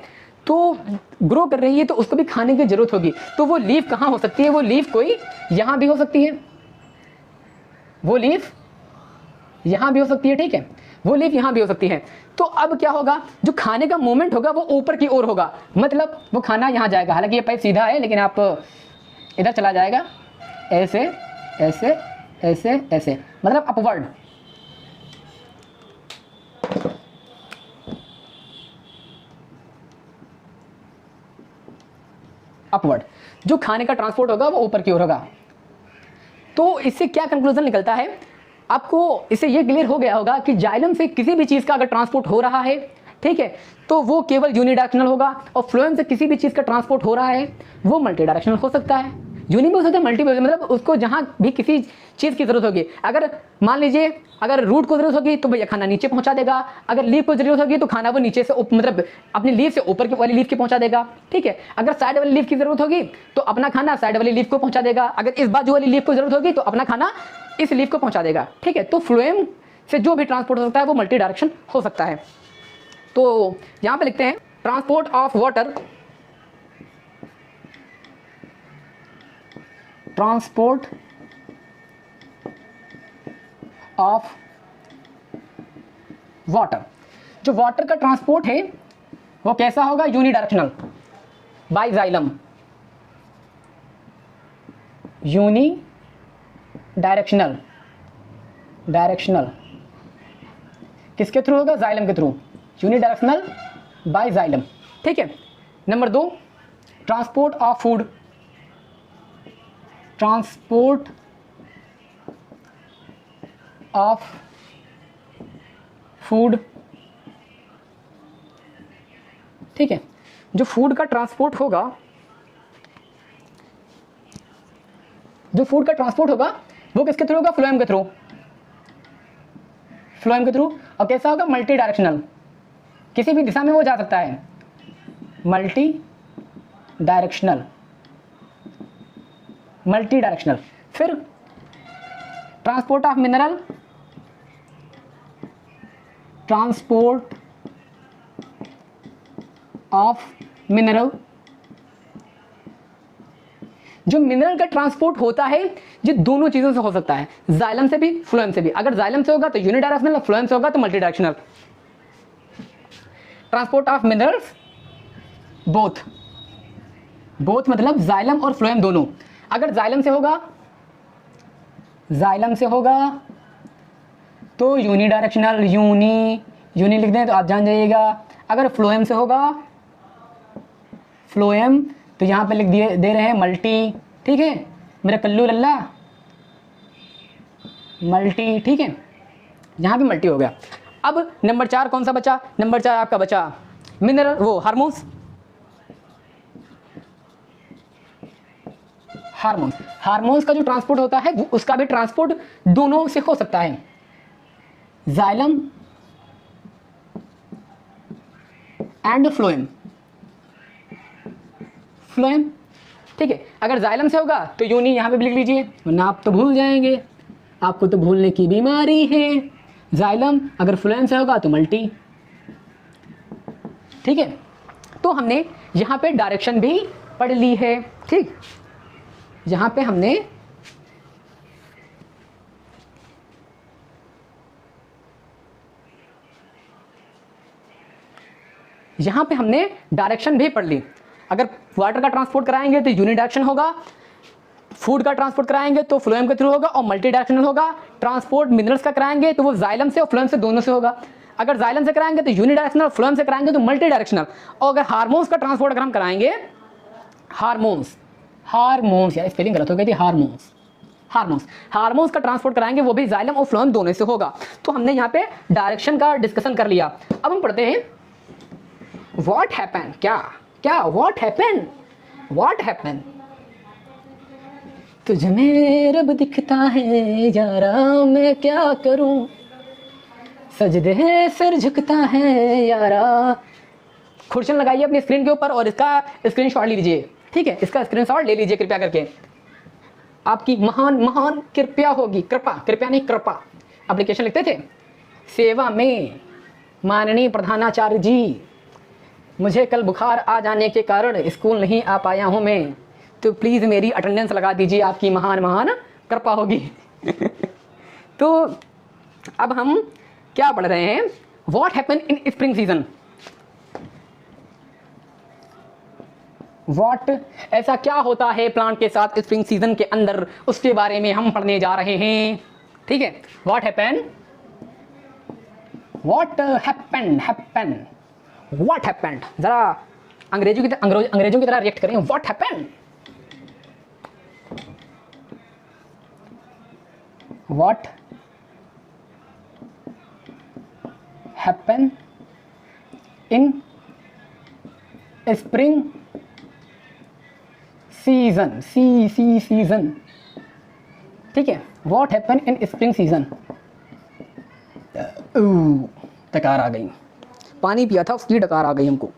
तो ग्रो कर रही है तो उसको भी खाने की जरूरत होगी। तो वो लीफ कहाँ हो सकती है, वो लीफ कोई यहाँ भी हो सकती है, वो लीफ यहाँ भी हो सकती है। ठीक है, वो लीफ यहाँ भी हो सकती है। तो अब क्या होगा, जो खाने का मूवमेंट होगा वो ऊपर की ओर होगा, मतलब वो खाना यहाँ जाएगा। हालांकि ये पाइप सीधा है लेकिन आप इधर चला जाएगा, ऐसे ऐसे ऐसे ऐसे, मतलब अपवर्ड। अपवर्ड जो खाने का ट्रांसपोर्ट होगा वो ऊपर की ओर होगा। तो इससे क्या कंक्लूजन निकलता है, आपको इससे ये क्लियर हो गया होगा कि जाइलम से किसी भी चीज़ का अगर ट्रांसपोर्ट हो रहा है, ठीक है, तो वो केवल यूनिडायरेक्शनल होगा, और फ्लोएम से किसी भी चीज़ का ट्रांसपोर्ट हो रहा है वो मल्टी डायरेक्शनल हो सकता है। यूनि भी हो सकता है, मल्टी भी हो सकता है, मतलब उसको जहाँ भी किसी चीज़ की ज़रूरत होगी, अगर मान लीजिए अगर रूट को ज़रूरत होगी तो भैया खाना नीचे पहुँचा देगा, अगर लीव को ज़रूरत होगी तो खाना वो नीचे से मतलब अपनी लीव से ऊपर की वाली लीव की पहुँचा देगा, ठीक है। अगर साइड वाली लीव की ज़रूरत होगी तो अपना खाना साइड वाली लीव को पहुँचा देगा, अगर इस बाजू वाली लीव को ज़रूरत होगी तो अपना खाना इस लीव को पहुँचा देगा, ठीक है। तो फ्लोएम से जो भी ट्रांसपोर्ट हो सकता है वो मल्टी डायरेक्शन हो सकता है। तो यहाँ पे लिखते हैं transport of water, transport of water, जो वाटर का ट्रांसपोर्ट है वो कैसा होगा, unidirectional by xylem, unidirectional, directional किसके थ्रू होगा, जाइलम के through, unidirectional by xylem, ठीक है। Number 2 transport of food, transport of food, ठीक है। जो फूड का ट्रांसपोर्ट होगा, जो फूड का ट्रांसपोर्ट होगा वो किसके थ्रू होगा, फ्लोएम के थ्रू, फ्लोएम के थ्रू, और कैसा होगा, मल्टी डायरेक्शनल, किसी भी दिशा में वो जा सकता है, मल्टी डायरेक्शनल, मल्टी डायरेक्शनल। फिर transport of mineral, transport of mineral, जो मिनरल का ट्रांसपोर्ट होता है ये दोनों चीजों से हो सकता है, जाइलम से भी फ्लोएम से भी। अगर जाइलम से होगा तो यूनिडायरेक्शनल, फ्लोएम से होगा तो multi directional. Transport of minerals both, both मतलब जाइलम और फ्लोएम दोनों। अगर जाइलम से होगा, जाइलम से होगा तो यूनिडायरेक्शनल, यूनी लिख दें तो आप जान जाइएगा। अगर फ्लोएम से होगा, फ्लोएम, तो यहाँ पे लिख दिए दे रहे हैं मल्टी, ठीक है मेरा कल्लू लल्ला, मल्टी, ठीक है, यहाँ पे मल्टी हो गया। अब नंबर 4 कौन सा बचा, नंबर 4 आपका बचा मिनरल, वो हार्मोन्स, हार्मोन्स, हार्मोन्स का जो ट्रांसपोर्ट होता है उसका भी ट्रांसपोर्ट दोनों से हो सकता है, जाइलम एंड फ्लोएम, फ्लोएम, ठीक है। अगर जाइलम से होगा तो यूनी यहाँ पे भी लिख लीजिए, वरना आप तो भूल जाएंगे, आपको तो भूलने की बीमारी है। जाइलम, अगर फ्लोएम से होगा तो मल्टी, ठीक है। तो हमने यहाँ पे डायरेक्शन भी पढ़ ली है, ठीक, यहाँ पे हमने डायरेक्शन भी पढ़ ली। अगर वाटर का ट्रांसपोर्ट कराएंगे तो यूनिडायरेक्शन होगा, फूड का ट्रांसपोर्ट कराएंगे तो फ्लोएम के थ्रू होगा और मल्टी डायरेक्शनल होगा। ट्रांसपोर्ट मिनरल्स का कराएंगे तो वो जाइलम से और फ्लोएम से दोनों से होगा। अगर जाइलम से कराएंगे तो यूनिडायरेक्शनल, फ्लोएम से कराएंगे तो मल्टी डायरेक्शनल। और अगर हार्मोन्स का ट्रांसपोर्ट अगर हम कराएंगे, हार्मोन्स, हार्मोन्स यार स्पेलिंग गलत हो गई थी, हार्मोन्स, हार्मोन्स, हार्मोन्स का ट्रांसपोर्ट कराएंगे वो भी जाइलम और फ्लोएम दोनों से होगा। तो हमने यहाँ पे डायरेक्शन का डिस्कशन कर लिया। अब हम पढ़ते हैं व्हाट हैपन, क्या क्या व्हाट हैपन, व्हाट हैपन, तुझ में रब दिखता है यारा मैं क्या करूं, सजदे सर झुकता है यारा। खुर्शन लगाइए अपनी स्क्रीन के ऊपर और इसका स्क्रीनशॉट ले लीजिए, ठीक है, इसका स्क्रीनशॉट ले लीजिए कृपया करके। आपकी महान महान कृपया होगी, कृपा, कृपया नहीं कृपा। एप्लीकेशन लिखते थे, सेवा में माननीय प्रधानाचार्य जी, मुझे कल बुखार आ जाने के कारण स्कूल नहीं आ पाया हूँ मैं, तो प्लीज़ मेरी अटेंडेंस लगा दीजिए, आपकी महान महान कृपा होगी। तो अब हम क्या पढ़ रहे हैं, what happen in spring season, what, ऐसा क्या होता है प्लांट के साथ स्प्रिंग सीजन के अंदर, उसके बारे में हम पढ़ने जा रहे हैं, ठीक है। What happen, what happen, happen, what happened, जरा अंग्रेजों की तरह रिएक्ट करें, what happened, what happen in spring season, season, ठीक है, what happen in spring season. डकार आ गई, पानी पिया था उसकी डकार आ गई हमको।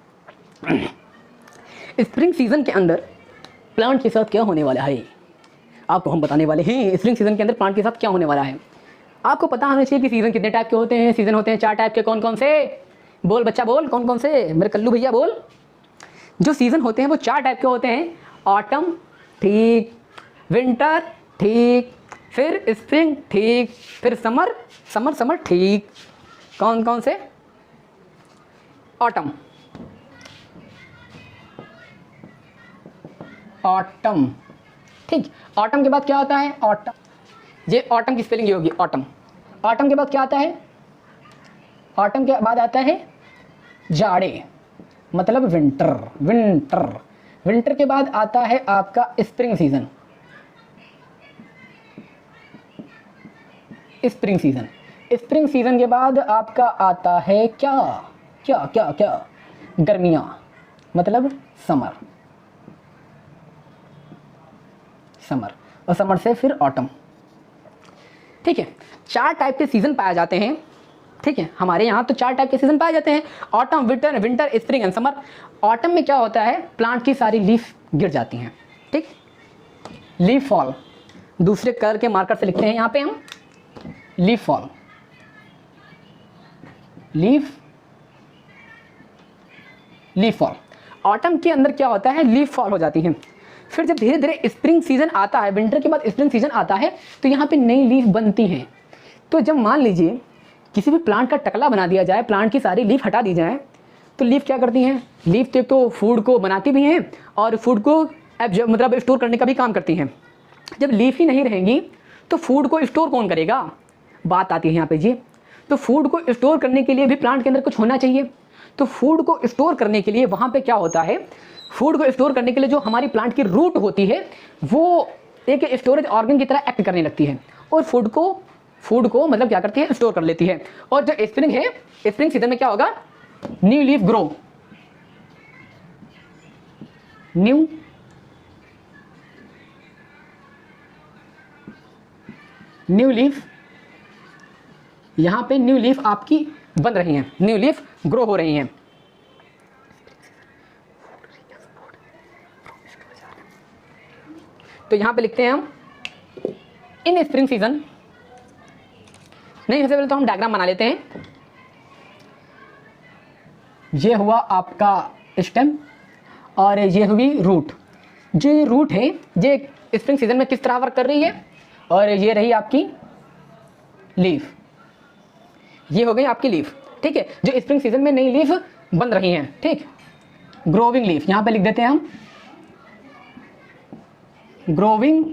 स्प्रिंग सीजन के अंदर प्लांट के साथ क्या होने वाला है आपको हम बताने वाले हैं। स्प्रिंग सीजन के अंदर प्लांट के साथ क्या होने वाला है आपको पता होना चाहिए कि सीजन कितने टाइप के होते हैं। सीजन होते हैं 4 टाइप के, कौन कौन से? बोल बच्चा बोल, कौन कौन से? मेरे कल्लू भैया बोल। जो सीजन होते हैं वो 4 टाइप के होते हैं। ऑटम, ठीक, विंटर, ठीक, फिर स्प्रिंग, ठीक, फिर समर, समर ठीक। कौन कौन से? ऑटम, ऑटम, ठीक। ऑटम के बाद क्या होता है? ऑटम, ये ऑटम की स्पेलिंग ये होगी, ऑटम। ऑटम के बाद क्या आता है? ऑटम के बाद आता है जाड़े, मतलब विंटर, विंटर। विंटर के बाद आता है आपका spring season, spring season. Spring season के बाद आपका आता है क्या क्या क्या क्या? गर्मियाँ, मतलब समर, समर। और समर से फिर ऑटम, ठीक है। 4 टाइप के सीजन पाए जाते हैं, ठीक है। हमारे यहाँ तो 4 टाइप के सीजन पाए जाते हैं, autumn, winter, spring and summer. Autumn में क्या होता है? प्लांट की सारी लीफ गिर जाती हैं, ठीक। लीफ फॉल, दूसरे कलर के मार्कर से लिखते हैं यहाँ पे हम, leaf fall, leaf fall. Autumn के अंदर क्या होता है? लीफ फॉल हो जाती है। फिर जब धीरे धीरे स्प्रिंग सीजन आता है, विंटर के बाद स्प्रिंग सीजन आता है, तो यहाँ पे नई लीफ बनती हैं। तो जब मान लीजिए किसी भी प्लांट का टकला बना दिया जाए, प्लांट की सारी लीफ हटा दी जाए, तो लीफ क्या करती हैं? लीफ तो एक तो फूड को बनाती भी हैं और फूड को मतलब स्टोर करने का भी काम करती हैं। जब लीफ ही नहीं रहेंगी तो फूड को स्टोर कौन करेगा? बात आती है यहाँ पे जी। तो फूड को स्टोर करने के लिए भी प्लांट के अंदर कुछ होना चाहिए। तो फूड को स्टोर करने के लिए वहाँ पे क्या होता है? फूड को स्टोर करने के लिए जो हमारी प्लांट की रूट होती है वो एक स्टोरेज ऑर्गन की तरह एक्ट करने लगती है और फूड को मतलब क्या करती है? स्टोर कर लेती है। और जो स्प्रिंग है, स्प्रिंग सीजन में क्या होगा? New leaf grow, new leaf, यहां पे न्यू लीफ आपकी बन रही हैं, न्यू लीफ ग्रो हो रही हैं। तो यहां पे लिखते हैं हम इन स्प्रिंग सीजन। नहीं, सबसे पहले तो हम डायग्राम बना लेते हैं। ये हुआ आपका स्टेम और ये हुई रूट। जो ये रूट है ये स्प्रिंग सीजन में किस तरह वर्क कर रही है, और ये रही आपकी लीफ, ये हो गई आपकी लीफ, ठीक है, जो स्प्रिंग सीजन में नई लीफ बन रही हैं, ठीक। ग्रोविंग लीफ यहां पे लिख देते हैं हम, ग्रोविंग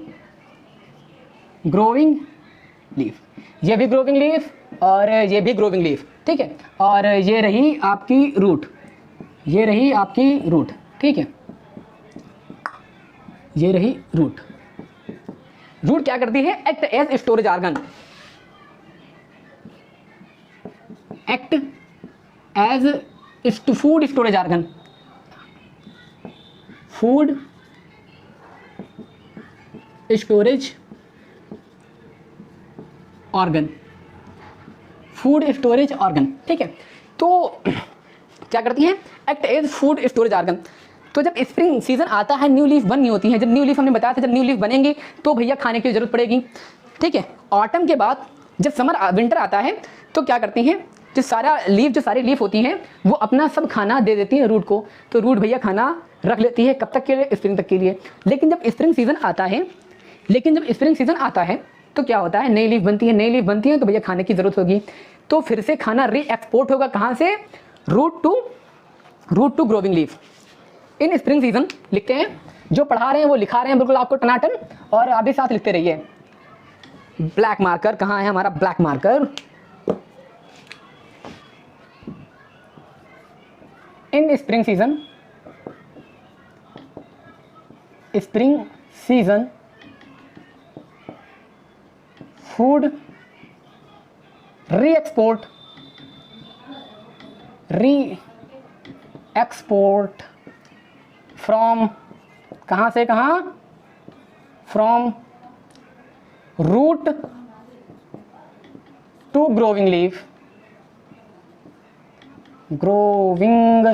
लीफ, ये भी ग्रोविंग लीफ और ये भी ग्रोविंग लीफ, ठीक है। और ये रही आपकी रूट, ये रही आपकी रूट, ठीक है, ये रही रूट। रूट क्या करती है? Act as storage organ, act as food storage organ, food storage organ, food storage organ, ठीक है। तो क्या करती है? Act as food storage organ. तो जब स्प्रिंग सीजन आता है न्यू लीफ बननी होती है। जब न्यू लीफ हमने बताया था, जब न्यू लीफ बनेंगी तो भैया खाने की जरूरत पड़ेगी, ठीक है। ऑटम के बाद जब विंटर आता है तो क्या करती हैं? जो सारी लीफ होती हैं वो अपना सब खाना दे देती है रूट को। तो रूट भैया खाना रख लेती है, कब तक के लिए? स्प्रिंग तक के लिए। लेकिन जब स्प्रिंग सीजन आता है तो क्या होता है? नई लीफ बनती है, नई लीफ बनती है तो भैया खाने की जरूरत होगी, तो फिर से खाना री एक्सपोर्ट होगा, कहाँ से? Root to growing leaf. In spring season लिखते हैं, जो पढ़ा रहे हैं वो लिखा रहे हैं बिल्कुल आपको टनाटन, और अभी साथ लिखते रहिए। ब्लैक मार्कर कहाँ है हमारा? Black marker. In spring season food re export re export from, कहाँ से कहाँ, from root to growing leaf, growing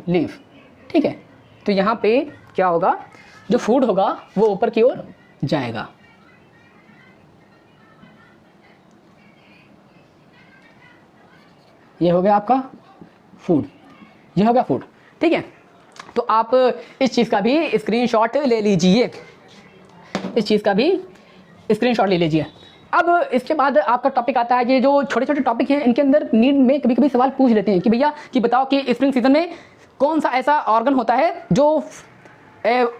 leaf. ठीक है, तो यहाँ पे क्या होगा, जो फूड होगा वो ऊपर की ओर जाएगा। ये हो गया आपका फूड, ये हो गया फूड। ठीक है, तो आप इस चीज़ का भी स्क्रीनशॉट ले लीजिए, इस चीज़ का भी स्क्रीनशॉट ले लीजिए। अब इसके बाद आपका टॉपिक आता है, ये जो छोटे छोटे टॉपिक हैं इनके अंदर नीट में कभी कभी सवाल पूछ लेते हैं कि भैया कि बताओ कि स्प्रिंग सीजन में कौन सा ऐसा ऑर्गन होता है जो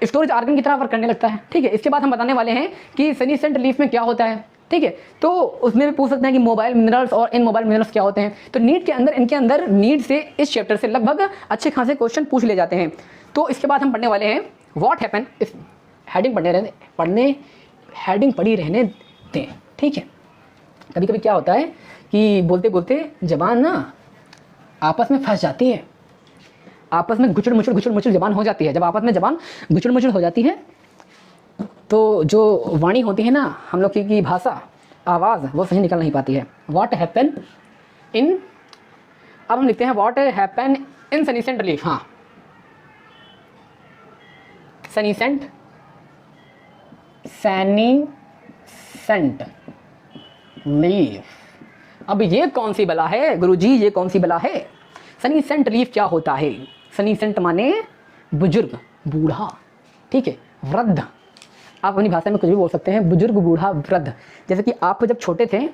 स्टोरेज ऑर्गन की तरह वर्क करने लगता है। ठीक है, इसके बाद हम बताने वाले हैं कि सनीसेंट लीफ में क्या होता है। ठीक है, तो उसमें भी पूछ सकते हैं कि मोबाइल मिनरल्स और इन मोबाइल मिनरल्स क्या होते हैं। तो नीट के अंदर, इनके अंदर नीट से इस चैप्टर से लगभग अच्छे खासे क्वेश्चन पूछ ले जाते हैं। तो इसके बाद हम पढ़ने वाले हैं व्हाट हैपन, इस हेडिंग हेडिंग पढ़ी रहने दें। ठीक है, कभी कभी क्या होता है कि बोलते बोलते जबान ना आपस में फंस जाती है, आपस में गुचड़ मुचड़ जबान हो जाती है। जब आपस में जबान गुचड़ मुचड़ हो जाती है तो जो वाणी होती है ना हम लोग की भाषा, आवाज़, वो सही निकल नहीं पाती है। व्हाट हैपन इन, अब हम लिखते हैं व्हाट हैपन इन सनीसेंट लीफ। हाँ, सनीसेंट लीफ। अब ये कौन सी बला है गुरुजी, ये कौन सी बला है? सनीसेंट लीफ क्या होता है? सनीसेंट माने बुजुर्ग, बूढ़ा। ठीक है, वृद्ध, आप अपनी भाषा में कुछ भी बोल सकते हैं, बुजुर्ग, बूढ़ा, वृद्ध। जैसे कि आप जब छोटे थे,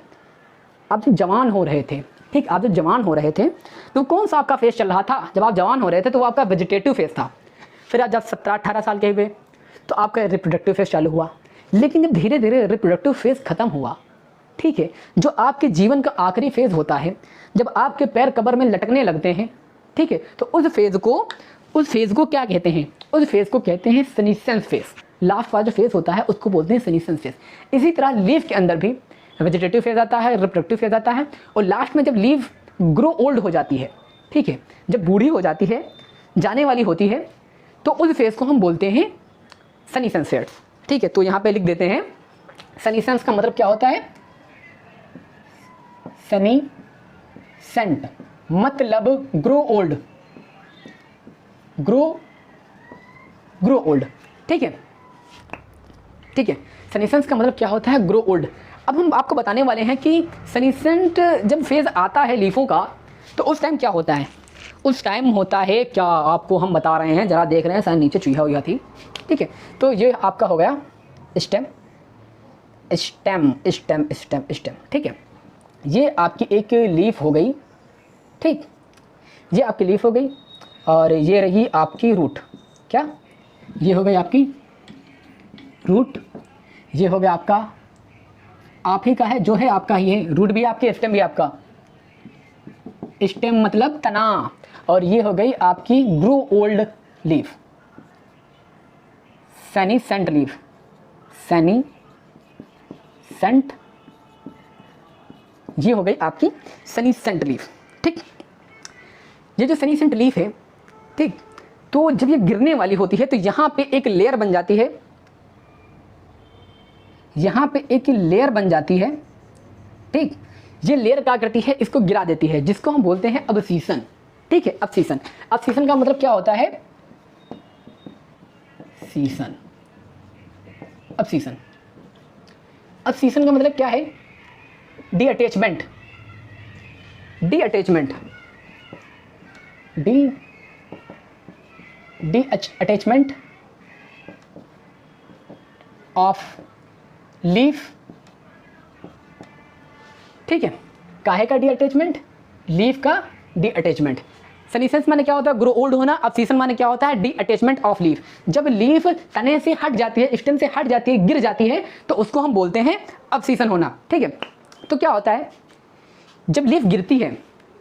आप जब जवान हो रहे थे, ठीक, आप जब जवान हो रहे थे तो कौन सा आपका फेस चल रहा था? जब आप जवान हो रहे थे तो वो आपका वेजिटेटिव फेस था। फिर आप जब 17-18 साल के हुए तो आपका रिप्रोडक्टिव फेस चालू हुआ। लेकिन जब धीरे धीरे रिप्रोडक्टिव फेस खत्म हुआ, ठीक है, जो आपके जीवन का आखिरी फेज होता है, जब आपके पैर कब्र में लटकने लगते हैं, ठीक है, तो उस फेज को क्या कहते हैं? उस फेज को कहते हैं सनीसेंस फेज। लास्ट वाला जो फेज होता है उसको बोलते हैं सनीसेंस फेज। इसी तरह लीफ के अंदर भी वेजिटेटिव फेज आता है, रिप्रोडक्टिव फेज आता है, और लास्ट में जब लीफ ग्रो ओल्ड हो जाती है, ठीक है, जब बूढ़ी हो जाती है, जाने वाली होती है, तो उस फेज को हम बोलते हैं सनीसेंस फेज। ठीक है, तो यहाँ पे लिख देते हैं सनीसेंस का मतलब क्या होता है? सनीसेंट मतलब ग्रो ओल्ड, ग्रो ओल्ड। ठीक है, ठीक है, सनीसेंस का मतलब क्या होता है? Grow old. अब हम आपको बताने वाले हैं कि सनीसेंट जब फेज आता है लीफों का तो उस टाइम क्या होता है? उस टाइम होता है क्या, आपको हम बता रहे हैं, जरा देख रहे हैं, शायद नीचे चूहा हुआ थी। ठीक है, तो ये आपका हो गया स्टेम। ठीक है, ये आपकी एक लीफ हो गई। ठीक, ये आपकी लीफ हो गई, और ये रही आपकी रूट। क्या? ये हो गई आपकी रूट, ये हो गया आपका, आप ही का है, जो है आपका ही है। रूट भी आपकी, स्टेम भी आपका। स्टेम मतलब तना, और ये हो गई आपकी ग्रो ओल्ड लीफ, सनीसेंट लीफ, सनीसेंट, ये हो गई आपकी सनीसेंट लीफ। ठीक, ये जो सनीसेंट लीफ है, ठीक, तो जब ये गिरने वाली होती है तो यहाँ पे एक लेयर बन जाती है, यहाँ पे एक लेयर बन जाती है। ठीक, ये लेयर क्या करती है? इसको गिरा देती है, जिसको हम बोलते हैं अबसीसन। ठीक है, अबसीसन। अबसीसन का मतलब क्या होता है? सीसन। अबसीसन, अबसीसन का मतलब क्या है? D attachment, D attachment, D attachment of leaf. ठीक है, काहे का डी अटैचमेंट? लीफ का डी अटैचमेंट। सनीसेंस माने क्या होता है? ग्रो ओल्ड होना। अब सीसन माने क्या होता है? D attachment of leaf. जब लीफ तने से हट जाती है, स्टेम से हट जाती है, गिर जाती है, तो उसको हम बोलते हैं अब सीसन होना। ठीक है, तो क्या होता है जब लीफ गिरती है,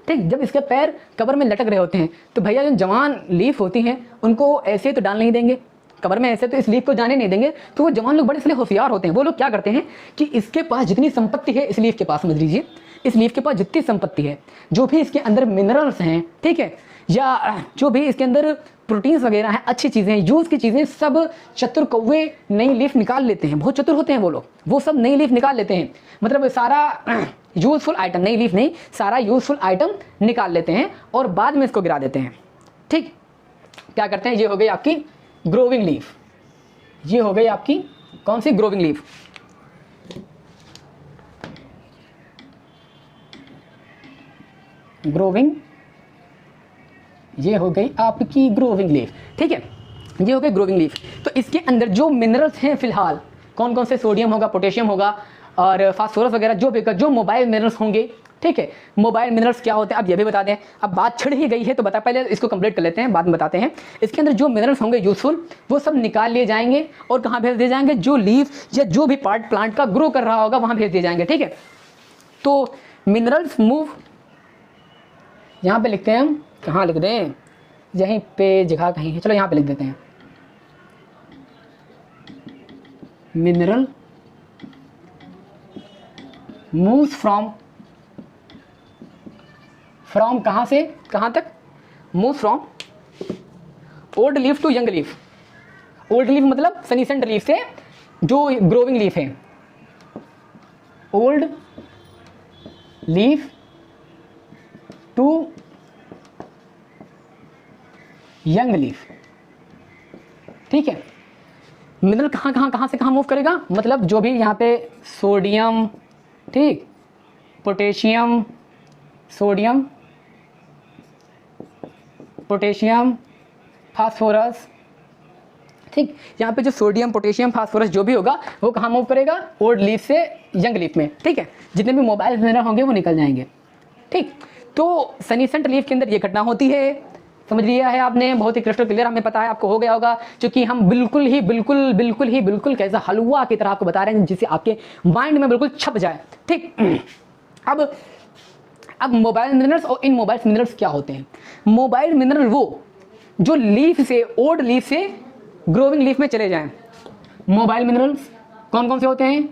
ठीक, जब इसके पैर कब्र में लटक रहे होते हैं, तो भैया जो जवान लीफ होती हैं उनको ऐसे तो डाल नहीं देंगे कब्र में, ऐसे तो इस लीफ को जाने नहीं देंगे। तो वो जवान लोग बड़े इसलिए होशियार होते हैं, वो लोग क्या करते हैं कि इसके पास जितनी संपत्ति है, इस लीफ के पास समझ लीजिए, इस लीफ के पास जितनी संपत्ति है, जो भी इसके अंदर मिनरल्स हैं, ठीक है, या जो भी इसके अंदर प्रोटीन्स वगैरह हैं, अच्छी चीज़ें, यूज़ की चीज़ें, सब चतुर कौवे नई लीफ निकाल लेते हैं। बहुत चतुर होते हैं वो लोग, वो सब नई लीफ निकाल लेते हैं। मतलब सारा यूज़फुल आइटम, नई लीफ नहीं, सारा यूज़फुल आइटम निकाल लेते हैं और बाद में इसको गिरा देते हैं। ठीक, क्या करते हैं, ये हो गई आपकी ग्रोविंग लीफ, ये हो गई आपकी कौन सी, ग्रोविंग लीफ। ग्रोविंग, ये हो गई आपकी ग्रोविंग लीफ। ठीक है, ये हो गई ग्रोविंग लीफ। तो इसके अंदर जो मिनरल्स हैं फिलहाल कौन कौन से, सोडियम होगा, पोटेशियम होगा और फास्फोरस वगैरह, जो भी जो मोबाइल मिनरल्स होंगे। ठीक है, मोबाइल मिनरल्स क्या होते हैं अब ये भी बता दें। अब बात छिड़ ही गई है तो बता, पहले इसको कंप्लीट कर लेते हैं, बाद में बताते हैं। इसके अंदर जो मिनरल्स होंगे यूजफुल, वो सब निकाल लिए जाएंगे और कहाँ भेज दिए जाएंगे, जो लीफ या जो भी पार्ट प्लांट का ग्रो कर रहा होगा वहाँ भेज दिए जाएंगे। ठीक है, तो मिनरल्स मूव, यहाँ पे लिखते हैं हम, कहाँ लिख दें, यहीं पे जगह कहीं है, चलो यहाँ पे लिख देते हैं। मिनरल मूव्स फ्रॉम कहाँ से कहाँ तक, move from old leaf to young leaf. Old leaf मतलब सनीसेंट लीफ से जो ग्रोविंग लीफ है, old leaf to young leaf. ठीक है, मिनरल कहाँ से कहाँ मूव करेगा, मतलब जो भी यहाँ पे सोडियम, ठीक, पोटेशियम, सोडियम, पोटेशियम, फास्फोरस। ठीक, यहाँ पे जो सोडियम, पोटेशियम, फास्फोरस जो भी होगा वो कहाँ मूव करेगा, ओल्ड लीफ से यंग लीफ में। ठीक है, जितने भी मोबाइल मिनरल होंगे वो निकल जाएंगे। ठीक, तो सनीसेंट लीफ के अंदर ये घटना होती है, समझ लिया है आपने, बहुत ही क्रिस्टल क्लियर, हमें पता है, आपको हो गया होगा, क्योंकि हम बिल्कुल कैसा हलवा की तरह आपको बता रहे हैं जिससे आपके माइंड में बिल्कुल छप जाए। ठीक, अब मोबाइल मिनरल्स और इन मोबाइल मिनरल्स क्या होते हैं। मोबाइल मिनरल वो जो लीफ से, ओल्ड लीफ से ग्रोविंग लीफ में चले जाएं। मोबाइल मिनरल्स कौन कौन से होते हैं,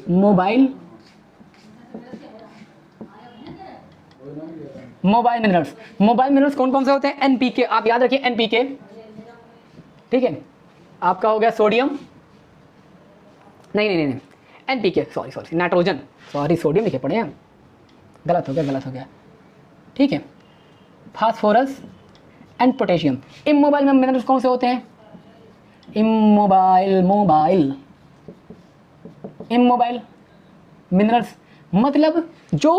मोबाइल मिनरल्स कौन कौन से होते हैं, एनपीके, आप याद रखिए एनपीके। ठीक है, आपका हो गया सोडियम, नहीं, NPK, sorry nitrogen, sorry sodium लिखे पड़े हैं, गलत हो गया। ठीक है, phosphorus and potassium. Immobile minerals कौन से होते हैं, इमोबाइल मिनरल्स मतलब जो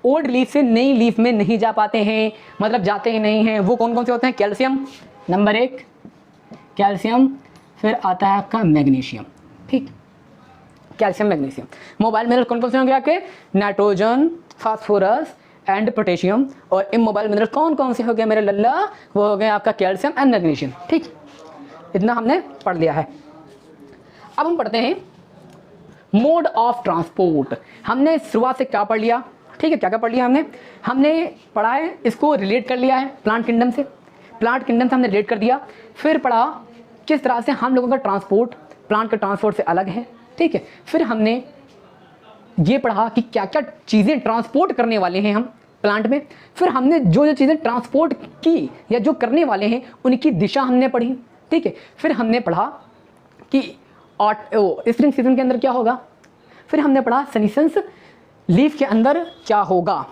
ओल्ड लीफ से नई लीफ में नहीं जा पाते हैं, मतलब जाते ही नहीं हैं, वो कौन कौन से होते हैं, कैल्शियम नंबर 1, कैल्शियम, फिर आता है आपका मैग्नीशियम। ठीक, कैल्शियम, मैग्नीशियम। मोबाइल मिनरल कौन कौन से होंगे आपके, नाइट्रोजन, फास्फोरस एंड पोटेशियम। और इमोबाइल मिनरल कौन कौन से हो गए मेरे लल्ला, वो हो गए आपका कैल्शियम एंड मैग्नीशियम। ठीक, इतना हमने पढ़ लिया है। अब हम पढ़ते हैं मोड ऑफ ट्रांसपोर्ट। हमने शुरुआत से क्या पढ़ लिया, ठीक है, क्या पढ़ लिया हमने पढ़ा है, इसको रिलेट कर लिया है प्लांट किंगडम से हमने रिलेट कर दिया। फिर पढ़ा किस तरह से हम लोगों का ट्रांसपोर्ट प्लांट के ट्रांसपोर्ट से अलग है। ठीक है, फिर हमने ये पढ़ा कि क्या क्या चीज़ें ट्रांसपोर्ट करने वाले हैं हम प्लांट में। फिर हमने जो चीज़ें ट्रांसपोर्ट की या जो करने वाले हैं उनकी दिशा हमने पढ़ी। ठीक है, फिर हमने पढ़ा कि स्प्रिंग सीजन के अंदर क्या होगा। फिर हमने पढ़ा सनीसेंस लीफ के अंदर क्या होगा।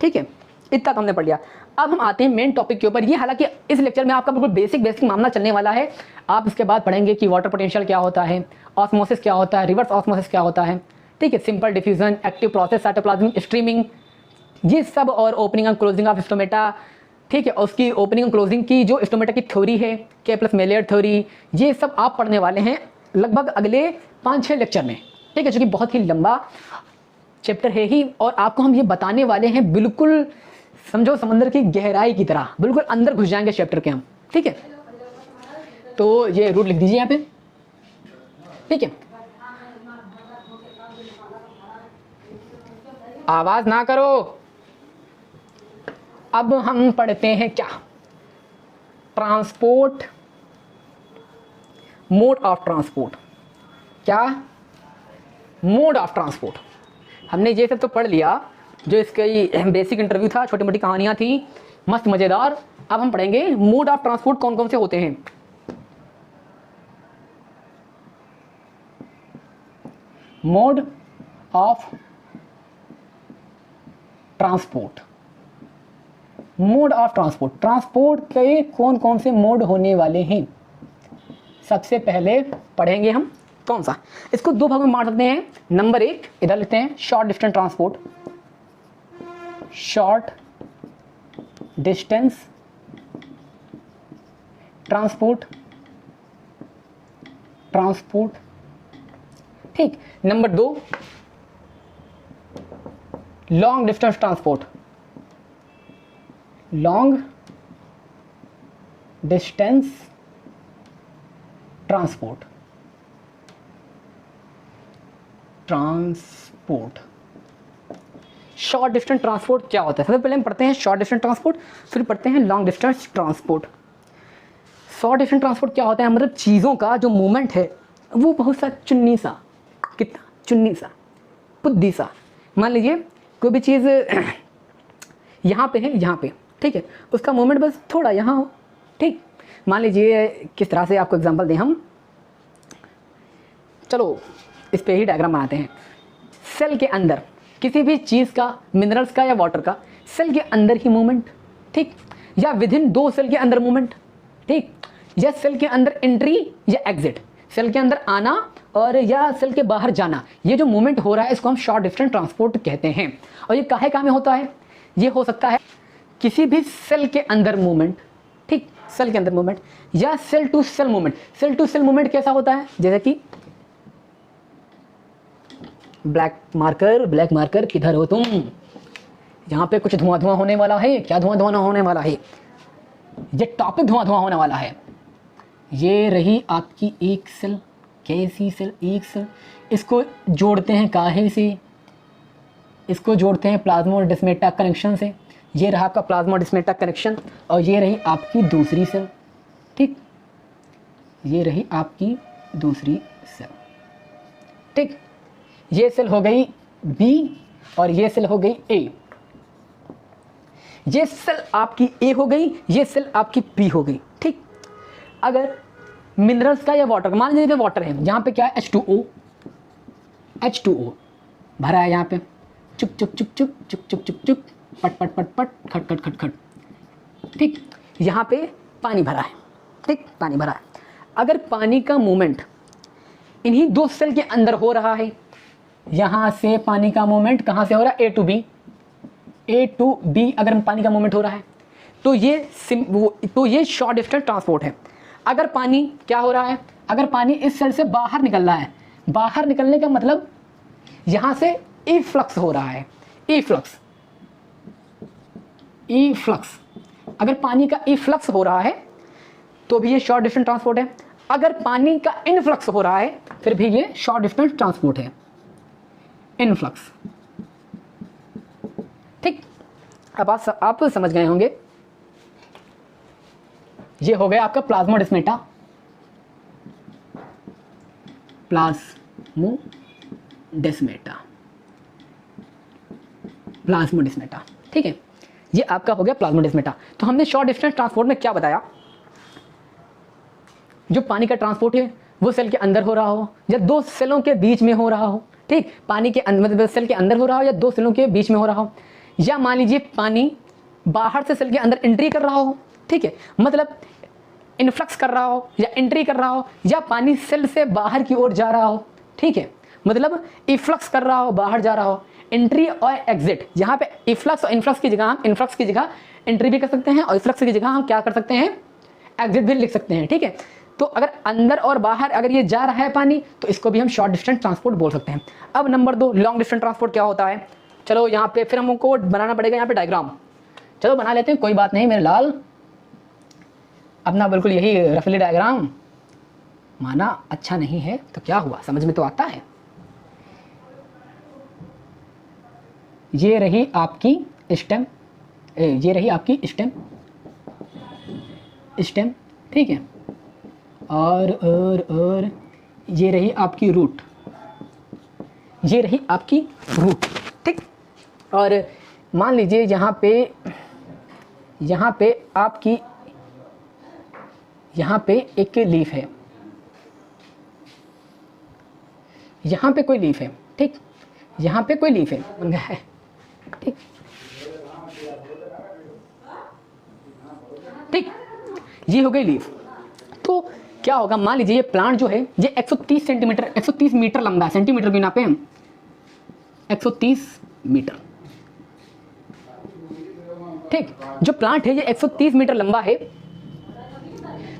ठीक है, इतना तो हमने पढ़ लिया। अब हम आते हैं मेन टॉपिक के ऊपर। ये हालांकि इस लेक्चर में आपका बिल्कुल बेसिक मामला चलने वाला है। आप इसके बाद पढ़ेंगे कि वाटर पोटेंशियल क्या होता है, ऑस्मोसिस क्या होता है, रिवर्स ऑस्मोसिस क्या होता है। ठीक है, simple diffusion, active process, cytoplasmic streaming, ये सब, और opening and closing of stomata. ठीक है, उसकी ओपनिंग एंड क्लोजिंग की जो स्टोमेटा की थ्योरी है, के+मेलियर थ्योरी, ये सब आप पढ़ने वाले हैं लगभग अगले 5-6 लेक्चर में। ठीक है, जो कि बहुत ही लंबा चैप्टर है ही, और आपको हम ये बताने वाले हैं बिल्कुल समझो समंदर की गहराई की तरह, बिल्कुल अंदर घुस जाएंगे चैप्टर के हम। ठीक है, तो ये रूट लिख दीजिए यहाँ पे। ठीक है, आवाज ना करो। अब हम पढ़ते हैं क्या, ट्रांसपोर्ट, मोड ऑफ ट्रांसपोर्ट। क्या, मोड ऑफ ट्रांसपोर्ट। हमने ये सब तो पढ़ लिया, जो इसका बेसिक इंटरव्यू था, छोटी मोटी कहानियाँ थी, मस्त मज़ेदार। अब हम पढ़ेंगे मोड ऑफ ट्रांसपोर्ट कौन कौन से होते हैं। Mode of transport, mode of transport, transport के कौन कौन से मोड होने वाले हैं। सबसे पहले पढ़ेंगे हम कौन सा, इसको दो भागों में बांट सकते हैं। नंबर 1 इधर लिखते हैं short distance transport, short distance transport, transport, ठीक। Number 2 long distance transport, long distance transport, transport. Short distance transport क्या होता है, सबसे पहले हम पढ़ते हैं शॉर्ट डिस्टेंस ट्रांसपोर्ट, फिर पढ़ते हैं long distance transport. Short distance transport क्या होता है, मतलब चीज़ों का जो मूवमेंट है वो बहुत सा चुन्नी सा, कितना चुन्नी सा, पुद्दी सा। मान लीजिए कोई भी चीज़ यहाँ पे है, यहाँ पे, ठीक है, उसका मूवमेंट बस थोड़ा यहाँ हो, ठीक। मान लीजिए किस तरह से आपको एग्जांपल दें हम, चलो इस पे ही डायग्राम बनाते हैं। सेल के अंदर किसी भी चीज़ का, मिनरल्स का या वाटर का, सेल के अंदर ही मूवमेंट, ठीक, या विदिन 2 सेल के अंदर मूवमेंट, ठीक, या सेल के अंदर एंट्री या एग्जिट, सेल के अंदर आना और या सेल के बाहर जाना, ये जो मूवमेंट हो रहा है इसको हम शॉर्ट डिस्टेंस ट्रांसपोर्ट कहते हैं। और ये काहे काम में होता है, ये हो सकता है किसी भी सेल के अंदर मूवमेंट, ठीक, सेल के अंदर मूवमेंट, या cell to cell movement. Cell to cell movement कैसा होता है, जैसे कि ब्लैक मार्कर किधर हो तुम, यहाँ पे कुछ धुआं धुआं होने वाला है। क्या धुआं धुआं होने वाला है, ये टॉपिक धुआं धुआं होने वाला है। ये रही आपकी एक सेल, कैसी सेल, एक सेल, इसको जोड़ते हैं काहे से, इसको जोड़ते हैं प्लाज्मोडेस्माटा कनेक्शन से। ये रहा आपका प्लाज्मोडेस्माटा कनेक्शन, और ये रही आपकी दूसरी सेल, ठीक, ये रही आपकी दूसरी सेल, ठीक। ये सेल हो गई बी और ये सेल हो गई ए। ये सेल आपकी ए हो गई, ये सेल आपकी बी हो गई, ठीक। अगर मिनरल्स का या वाटर का, मान लीजिए वाटर है, यहाँ पे क्या है H2O, H2O भरा है यहाँ पे, चुक चुक चुक चुक चुक चुक चुक चुक, पट पट पट पट, खट खट खट खट, ठीक। यहाँ पे पानी भरा है, ठीक, पानी भरा है। अगर पानी का मूवमेंट इन्हीं 2 सेल के अंदर हो रहा है, यहाँ से पानी का मूवमेंट कहाँ से हो रहा है, ए टू बी अगर पानी का मूवमेंट हो रहा है, तो ये शॉर्ट डिस्टेंस ट्रांसपोर्ट है। अगर पानी क्या हो रहा है, अगर पानी इस सेल से बाहर निकल रहा है, बाहर निकलने का मतलब यहाँ से इफ्लक्स हो रहा है, इफ्लक्स, अगर पानी का इफ्लक्स हो रहा है तो भी ये शॉर्ट डिस्टेंस ट्रांसपोर्ट है। अगर पानी का इनफ्लक्स हो रहा है फिर भी ये शॉर्ट डिस्टेंस ट्रांसपोर्ट है, इनफ्लक्स, ठीक। अब आप समझ गए होंगे। ये हो गया आपका प्लाज्मोडेस्माटा, प्लाज्मोडेस्माटा, ठीक है, ये आपका हो गया प्लाज्मोडेस्माटा। तो हमने शॉर्ट डिस्टेंस ट्रांसपोर्ट में क्या बताया, जो पानी का ट्रांसपोर्ट है वो सेल के अंदर हो रहा हो या 2 सेलों के बीच में हो रहा हो, ठीक, पानी के अंदर, मतलब सेल के अंदर हो रहा हो या 2 सेलों के बीच में हो रहा हो, या मान लीजिए पानी बाहर से सेल के अंदर एंट्री कर रहा हो, ठीक है, मतलब इनफ्लक्स कर रहा हो या एंट्री कर रहा हो, या पानी सेल से बाहर की ओर जा रहा हो, ठीक है, मतलब इफ्लक्स कर रहा हो, बाहर जा रहा हो, एंट्री और एग्जिट। यहाँ पे इफ्लक्स और इनफ्लक्स की जगह हम इनफ्लक्स की जगह एंट्री भी कर सकते हैं और इफ्लक्स की जगह हम क्या कर सकते हैं, एग्जिट भी लिख सकते हैं, ठीक है। तो अगर अंदर और बाहर अगर ये जा रहा है पानी तो इसको भी हम शॉर्ट डिस्टेंस ट्रांसपोर्ट बोल सकते हैं। अब नंबर 2 लॉन्ग डिस्टेंस ट्रांसपोर्ट क्या होता है, चलो यहाँ पे फिर हमको बनाना पड़ेगा यहाँ पे डायग्राम, चलो बना लेते हैं, कोई बात नहीं मेरे लाल, अपना बिल्कुल यही रफली डायग्राम माना अच्छा नहीं है तो क्या हुआ, समझ में तो आता है। ये रही आपकी स्टेम, ये रही आपकी स्टेम, ठीक है, और ये रही आपकी रूट, ये रही आपकी रूट, ठीक। और मान लीजिए यहाँ पे आपकी यहाँ पे एक लीफ है, यहाँ पे कोई लीफ है, ठीक, यहाँ पे कोई लीफ है, बन गया है, ठीक ठीक, ये हो गई लीफ। तो क्या होगा, मान लीजिए ये प्लांट जो है ये 130 सेंटीमीटर 130 मीटर लंबा है, सेंटीमीटर भी नापे हम, 130 मीटर, ठीक। जो प्लांट है ये 130 मीटर लंबा है,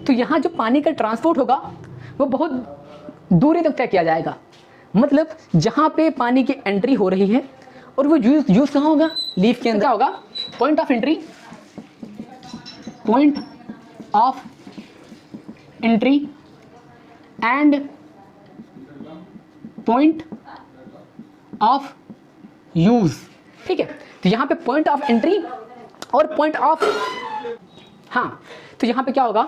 तो यहाँ जो पानी का ट्रांसपोर्ट होगा वो बहुत दूरी तक तय किया जाएगा। मतलब जहाँ पे पानी की एंट्री हो रही है और वो यूज कहाँ होगा, लीफ के अंदर होगा। Point of entry and point of use, ठीक है। तो यहाँ पे पॉइंट ऑफ एंट्री और पॉइंट ऑफ, हाँ, तो यहाँ पे क्या होगा,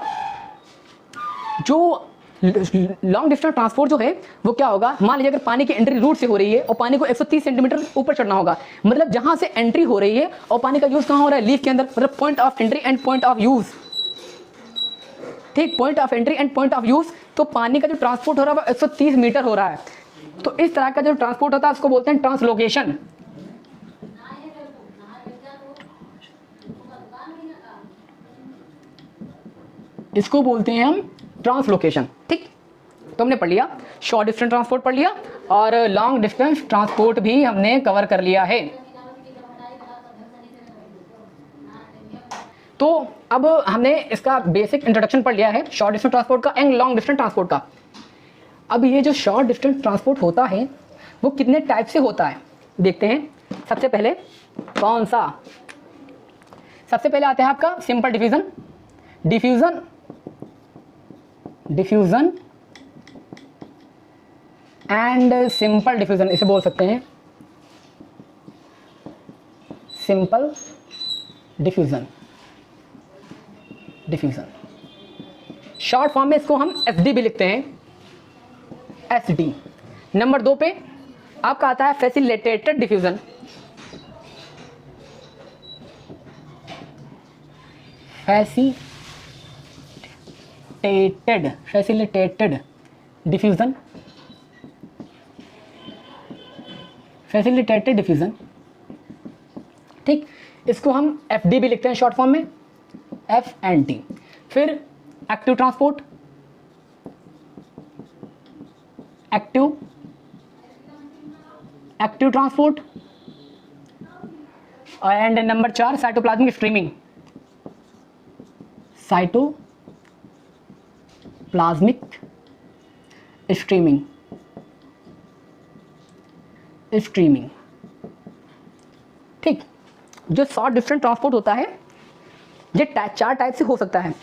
जो लॉन्ग डिस्टेंस ट्रांसपोर्ट जो है वो क्या होगा, मान लीजिए अगर पानी की एंट्री रूट से हो रही है और पानी को 130 सेंटीमीटर ऊपर चढ़ना होगा, मतलब जहां से एंट्री हो रही है और पानी का यूज कहां हो रहा है, लीफ के अंदर, मतलब point of entry and point of use, ठीक, point of entry and point of use. तो पानी का जो ट्रांसपोर्ट हो रहा है वो 130 मीटर हो रहा है। तो इस तरह का जो ट्रांसपोर्ट होता है उसको बोलते हैं ट्रांसलोकेशन। इसको बोलते हैं हम ट्रांसलोकेशन, ठीक। तो हमने पढ़ लिया, शॉर्ट डिस्टेंस ट्रांसपोर्ट पढ़ लिया और लॉन्ग डिस्टेंस ट्रांसपोर्ट भी हमने कवर कर लिया है। तो अब हमने इसका बेसिक इंट्रोडक्शन पढ़ लिया है, शॉर्ट डिस्टेंस ट्रांसपोर्ट का एंड लॉन्ग डिस्टेंस ट्रांसपोर्ट का। अब ये जो शॉर्ट डिस्टेंस ट्रांसपोर्ट होता है वो कितने टाइप से होता है देखते हैं। सबसे पहले कौन सा, सबसे पहले आता है आपका simple diffusion, diffusion and simple diffusion, इसे बोल सकते हैं सिंपल डिफ्यूजन। शॉर्ट फॉर्म में इसको हम एसडी भी लिखते हैं, एसडी। नंबर 2 पे आपका आता है फैसिलिटेटेड डिफ्यूजन, फैसिलिटेटेड डिफ्यूजन, ठीक। इसको हम एफडी भी लिखते हैं शॉर्ट फॉर्म में, एफ एंड टी। फिर active transport, active transport and number 4 cytoplasmic streaming, streaming, ठीक। जो शॉर्ट डिस्टेंस ट्रांसपोर्ट होता है ये 4 टाइप से हो सकता है।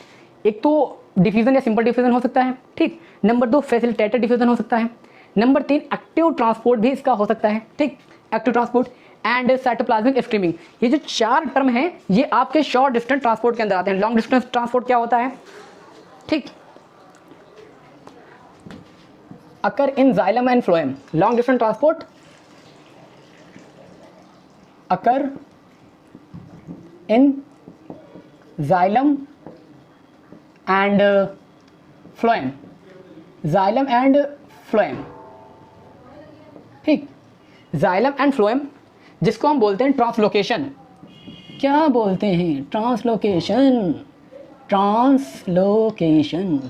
एक तो डिफ्यूजन या सिंपल डिफ्यूजन हो सकता है, ठीक। नंबर 2 फैसिलिटेटेड डिफ्यूजन हो सकता है। नंबर 3 एक्टिव ट्रांसपोर्ट भी इसका हो सकता है, ठीक, active transport and cytoplasmic streaming. ये जो 4 टर्म है ये आपके शॉर्ट डिस्टेंस ट्रांसपोर्ट के अंदर आते हैं। लॉन्ग डिस्टेंस ट्रांसपोर्ट क्या होता है, ठीक, occur in xylem and phloem. Long distance transport occur in xylem and phloem, xylem and phloem, ठीक, जाइलम एंड फ्लोएम, जिसको हम बोलते हैं ट्रांसलोकेशन। क्या बोलते हैं, ट्रांसलोकेशन,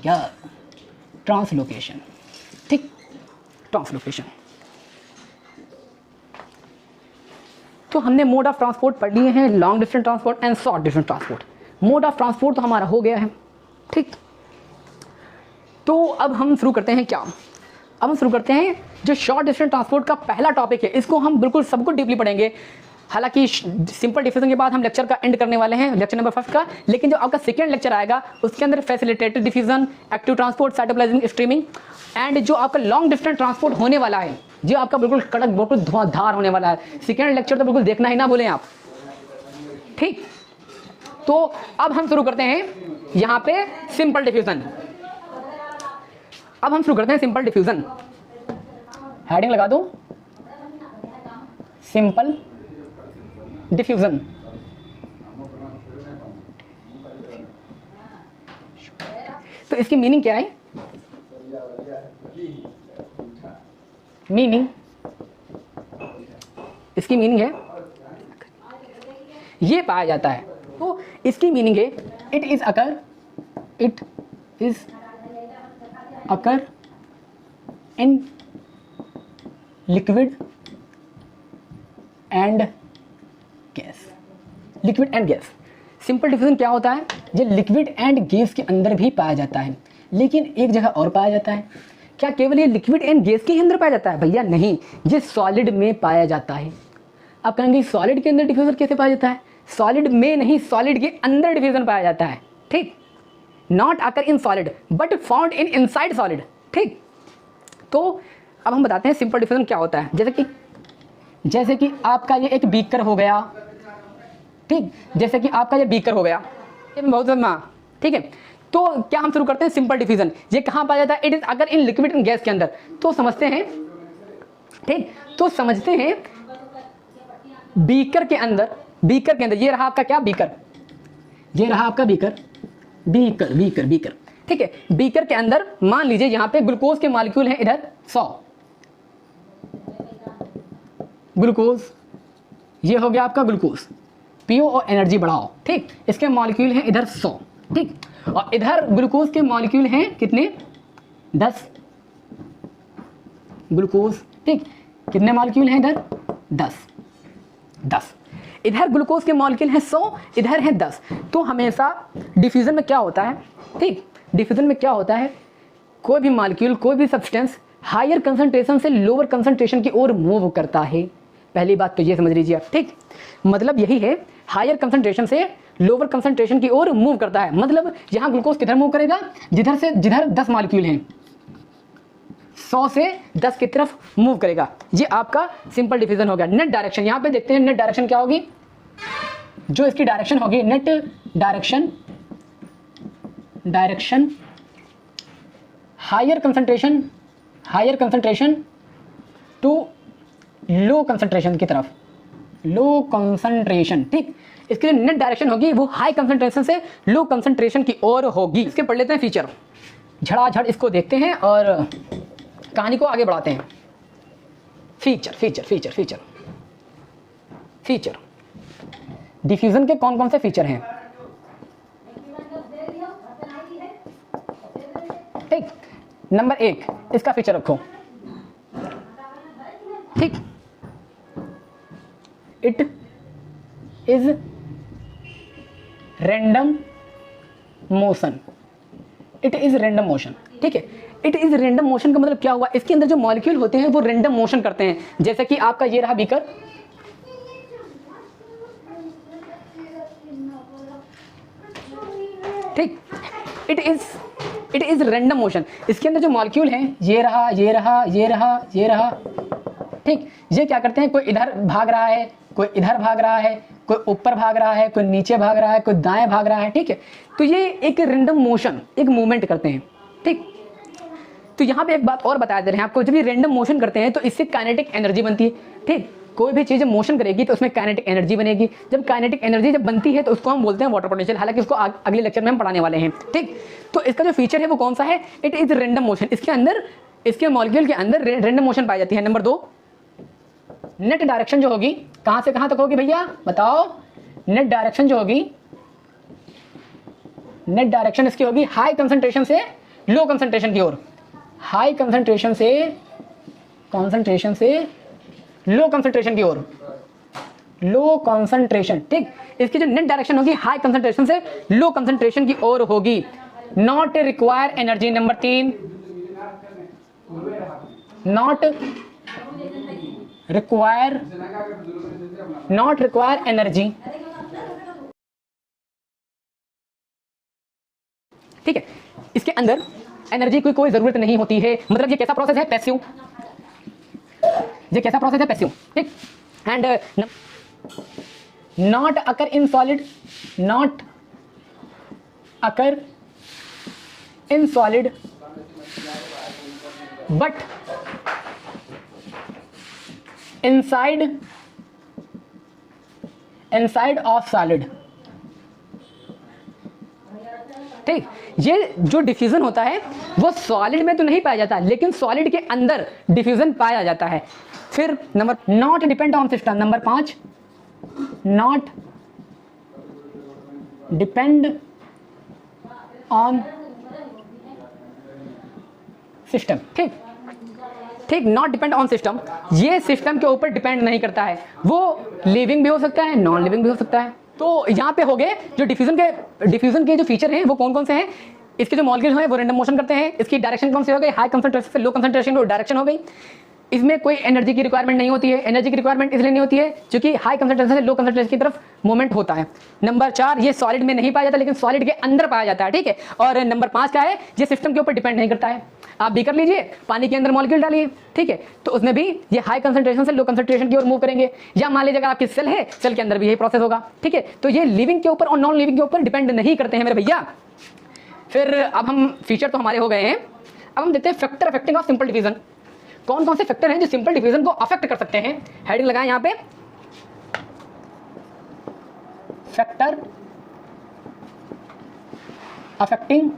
क्या, ट्रांसलोकेशन, ठीक, ट्रांसलोकेशन। तो हमने मोड ऑफ ट्रांसपोर्ट पढ़ लिए हैं, long distance transport and short distance transport. Mode of transport तो हमारा हो गया है, ठीक। तो अब हम शुरू करते हैं क्या, अब हम शुरू करते हैं जो शॉर्ट डिस्टेंस ट्रांसपोर्ट का पहला टॉपिक है, इसको हम बिल्कुल सबको डीपली पढ़ेंगे। हालांकि सिंपल डिफ्यूजन के बाद हम लेक्चर का एंड करने वाले हैं, लेक्चर नंबर 1 का। लेकिन जो आपका सेकेंड लेक्चर आएगा उसके अंदर facilitated diffusion, active transport, cytoplasmic streaming and जो आपका लॉन्ग डिस्टेंस ट्रांसपोर्ट होने वाला है, जो आपका बिल्कुल कड़क, बिल्कुल धुआंधार होने वाला है। सेकेंड लेक्चर तो बिल्कुल देखना ही ना भूलें आप, ठीक। तो अब हम शुरू करते हैं यहाँ पे सिंपल डिफ्यूजन। अब हम शुरू करते हैं सिंपल डिफ्यूजन। हेडिंग लगा दो, सिंपल डिफ्यूजन। तो इसकी मीनिंग क्या है? मीनिंग, इसकी मीनिंग है ये पाया जाता है। तो इसकी मीनिंग है it is occur in liquid and gas. Liquid and gas, simple diffusion क्या होता है? ये लिक्विड एंड गैस के अंदर भी पाया जाता है, लेकिन एक जगह और पाया जाता है। क्या केवल ये लिक्विड एंड गैस के अंदर पाया जाता है? भैया नहीं, ये सॉलिड में पाया जाता है। आप कहेंगे सॉलिड के अंदर डिफ्यूजन कैसे पाया जाता है? सॉलिड में नहीं, सॉलिड के अंदर डिफ्यूजन पाया जाता है। ठीक, not occur in solid but found in inside solid. ठीक, तो अब हम बताते हैं सिंपल डिफ्यूजन क्या होता है। जैसे कि आपका ये एक बीकर हो गया। ठीक, जैसे कि आपका ये बीकर हो गया, ये बहुत ठीक है। तो क्या हम शुरू करते हैं सिंपल डिफ्यूजन। ये कहाँ पाया जाता है? इट इज अगर इन लिक्विड एंड गैस के अंदर। तो समझते हैं, ठीक, तो समझते हैं बीकर के अंदर, बीकर के अंदर ये रहा आपका क्या? बीकर, ये रहा आपका बीकर, बीकर बीकर बीकर। ठीक है, बीकर के अंदर मान लीजिए यहाँ पे ग्लूकोज के मॉलिक्यूल हैं इधर 100 ग्लूकोज, ये हो गया आपका ग्लूकोज, पियो और एनर्जी बढ़ाओ। ठीक, इसके मॉलिक्यूल हैं इधर 100। ठीक, और इधर ग्लूकोज के मॉलिक्यूल हैं कितने? 10 ग्लूकोज। ठीक, कितने मॉलिक्यूल हैं इधर? 10। इधर ग्लूकोज के मॉलिक्यूल हैं 100, इधर है 10। तो हमेशा डिफ्यूजन में क्या होता है? ठीक, डिफ्यूजन में क्या होता है? कोई भी मॉलिक्यूल, कोई भी सब्सटेंस हायर कंसंट्रेशन से लोअर कंसंट्रेशन की ओर मूव करता है। पहली बात तो ये समझ लीजिए आप। ठीक, मतलब यही है, हायर कंसंट्रेशन से लोअर कंसंट्रेशन की ओर मूव करता है। मतलब यहां ग्लूकोज किधर मूव करेगा? जिधर 10 मॉलिक्यूल हैं, 100 से 10 की तरफ मूव करेगा। ये आपका सिंपल डिफ्यूजन हो गया। नेट डायरेक्शन, यहां पे देखते हैं नेट डायरेक्शन क्या होगी। जो इसकी डायरेक्शन होगी, net direction higher concentration to low concentration की तरफ, लो कंसंट्रेशन। ठीक, इसकी जो नेट डायरेक्शन होगी वो हाई कंसंट्रेशन से लो कंसंट्रेशन की ओर होगी। इसके पढ़ लेते हैं फीचर, झड़ाझड़ इसको देखते हैं और कहानी को आगे बढ़ाते हैं। फीचर डिफ्यूजन के कौन कौन से फीचर हैं? ठीक, नंबर 1 इसका फीचर रखो। ठीक, it is random motion. It is random motion. ठीक है, इट इज रैंडम मोशन का मतलब क्या हुआ? इसके अंदर जो मॉलिक्यूल होते हैं वो रैंडम मोशन करते हैं। जैसे कि आपका ये रहा बीकर, ठीक, इट इज रैंडम मोशन। इसके अंदर जो मॉलिक्यूल हैं ये रहा, ये रहा, ये रहा, ये रहा। ठीक, ये क्या करते हैं? कोई इधर भाग रहा है, कोई इधर भाग रहा है, कोई ऊपर भाग रहा है, कोई नीचे भाग रहा है, कोई दाएं भाग रहा है। ठीक है, तो ये एक रैंडम मोशन, एक मूवमेंट करते हैं। ठीक, तो यहाँ पे एक बात और बता दे रहे हैं आपको, जब ये रैंडम मोशन करते हैं तो इससे काइनेटिक एनर्जी बनती है। ठीक, कोई भी चीज़ मोशन करेगी तो उसमें काइनेटिक एनर्जी बनेगी। जब काइनेटिक एनर्जी जब बनती है तो उसको हम बोलते हैं वाटर पोटेंशियल। हालांकि इसको अगले लेक्चर में हम पढ़ाने वाले हैं। ठीक, तो इसका जो फीचर है वो कौन सा है? It is random motion. इसके अंदर, इसके मॉलिक्यूल के अंदर रैंडम मोशन पाई जाती है। नंबर 2, नेट डायरेक्शन जो होगी कहां से कहां तक होगी भैया बताओ? नेट डायरेक्शन जो होगी, नेट डायरेक्शन इसकी होगी हाई कंसंट्रेशन से लो कंसंट्रेशन की ओर, हाई कंसंट्रेशन से लो कंसंट्रेशन की ओर, लो कंसंट्रेशन। ठीक, इसकी जो नेट डायरेक्शन होगी हाई कंसंट्रेशन से लो कंसंट्रेशन की ओर होगी। Not require energy. Number 3, not require energy. ठीक है, इसके अंदर एनर्जी की कोई जरूरत नहीं होती है। मतलब ये कैसा प्रोसेस है? पैसिव। ये कैसा प्रोसेस है? पैसिव। ठीक, and not occur in solid, not occur in solid but inside inside of solid. ठीक, ये जो डिफ्यूजन होता है वो सॉलिड में तो नहीं पाया जाता, लेकिन सॉलिड के अंदर डिफ्यूजन पाया जाता है। फिर number not depend on system, number 5 not depend on system. ठीक ठीक, नॉट डिपेंड ऑन सिस्टम, ये सिस्टम के ऊपर डिपेंड नहीं करता है, वो लिविंग भी हो सकता है, नॉन लिविंग भी हो सकता है। तो यहाँ पे हो गए जो डिफ्यूजन के जो फीचर हैं वो कौन कौन से हैं। इसके जो मॉलिक्यूल हैं वो रैंडम मोशन करते हैं, इसकी डायरेक्शन कौन सी हो गई, हाई कंसंट्रेशन से लो कंसंट्रेशन को डायरेक्शन हो गई। इसमें कोई एनर्जी की रिक्वायरमेंट नहीं होती है, एनर्जी की रिक्वायरमेंट इसलिए नहीं होती है क्योंकि हाई कंसंट्रेशन से लो कंसंट्रेशन की तरफ मूवमेंट होता है। नंबर 4 ये सॉलिड में नहीं पाया जाता, लेकिन सॉलिड के अंदर पाया जाता है। ठीक है, और नंबर 5 क्या है, ये सिस्टम के ऊपर डिपेंड नहीं करता है। आप भी कर लीजिए, पानी के अंदर मॉलिक्यूल डालिए, ठीक है, तो उसमें भी ये हाई कंसंट्रेशन से लो कंसंट्रेशन की ओर मूव करेंगे। या मान लीजिए अगर आपकी सेल है, सेल के अंदर भी यही प्रोसेस होगा। ठीक है, तो ये लिविंग के ऊपर और नॉन लिविंग के ऊपर डिपेंड नहीं करते हैं मेरे भैया। फिर अब हम फीचर तो हमारे हो गए हैं, अब हम देखते हैं factor affecting of simple division. कौन कौन से फैक्टर हैं जो सिंपल डिवीजन को अफेक्ट कर सकते हैं। हेडिंग लगाएं यहां पे, factor affecting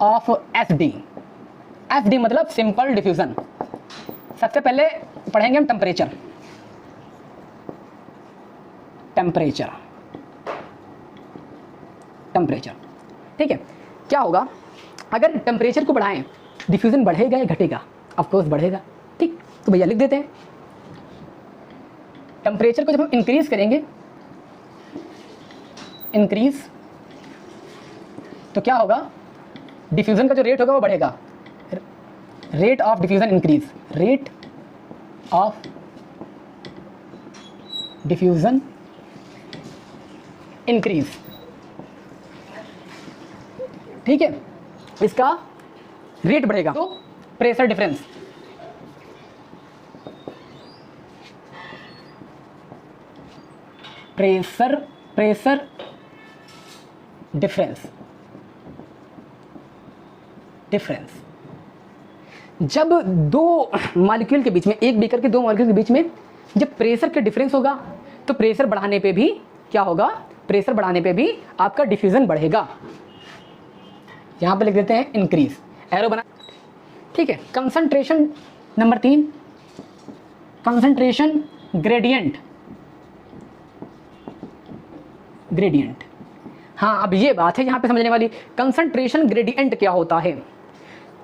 of SD. SD मतलब सिंपल डिफ्यूजन। सबसे पहले पढ़ेंगे हम टेम्परेचर। टेम्परेचर टेम्परेचर ठीक है, क्या होगा अगर टेम्परेचर को बढ़ाएं, डिफ्यूजन बढ़ेगा या घटेगा? ऑफ कोर्स बढ़ेगा। ठीक, तो भैया लिख देते हैं, टेम्परेचर को जब हम इंक्रीज करेंगे, इंक्रीज, तो क्या होगा, डिफ्यूजन का जो रेट होगा वो बढ़ेगा। Rate of diffusion increase, rate of diffusion increase. ठीक है, इसका रेट बढ़ेगा तो प्रेशर डिफरेंस, प्रेशर डिफरेंस जब दो मॉलिक्यूल के बीच में, एक बीकर के दो मॉलिक्यूल के बीच में जब प्रेशर का डिफरेंस होगा तो प्रेशर बढ़ाने पे भी क्या होगा, प्रेशर बढ़ाने पे भी आपका डिफ्यूजन बढ़ेगा। यहां पे लिख देते हैं इंक्रीज, एरो बना। ठीक है, concentration number 3, concentration gradient. Gradient, हाँ अब ये बात है यहाँ पे समझने वाली, कंसंट्रेशन ग्रेडियंट क्या होता है।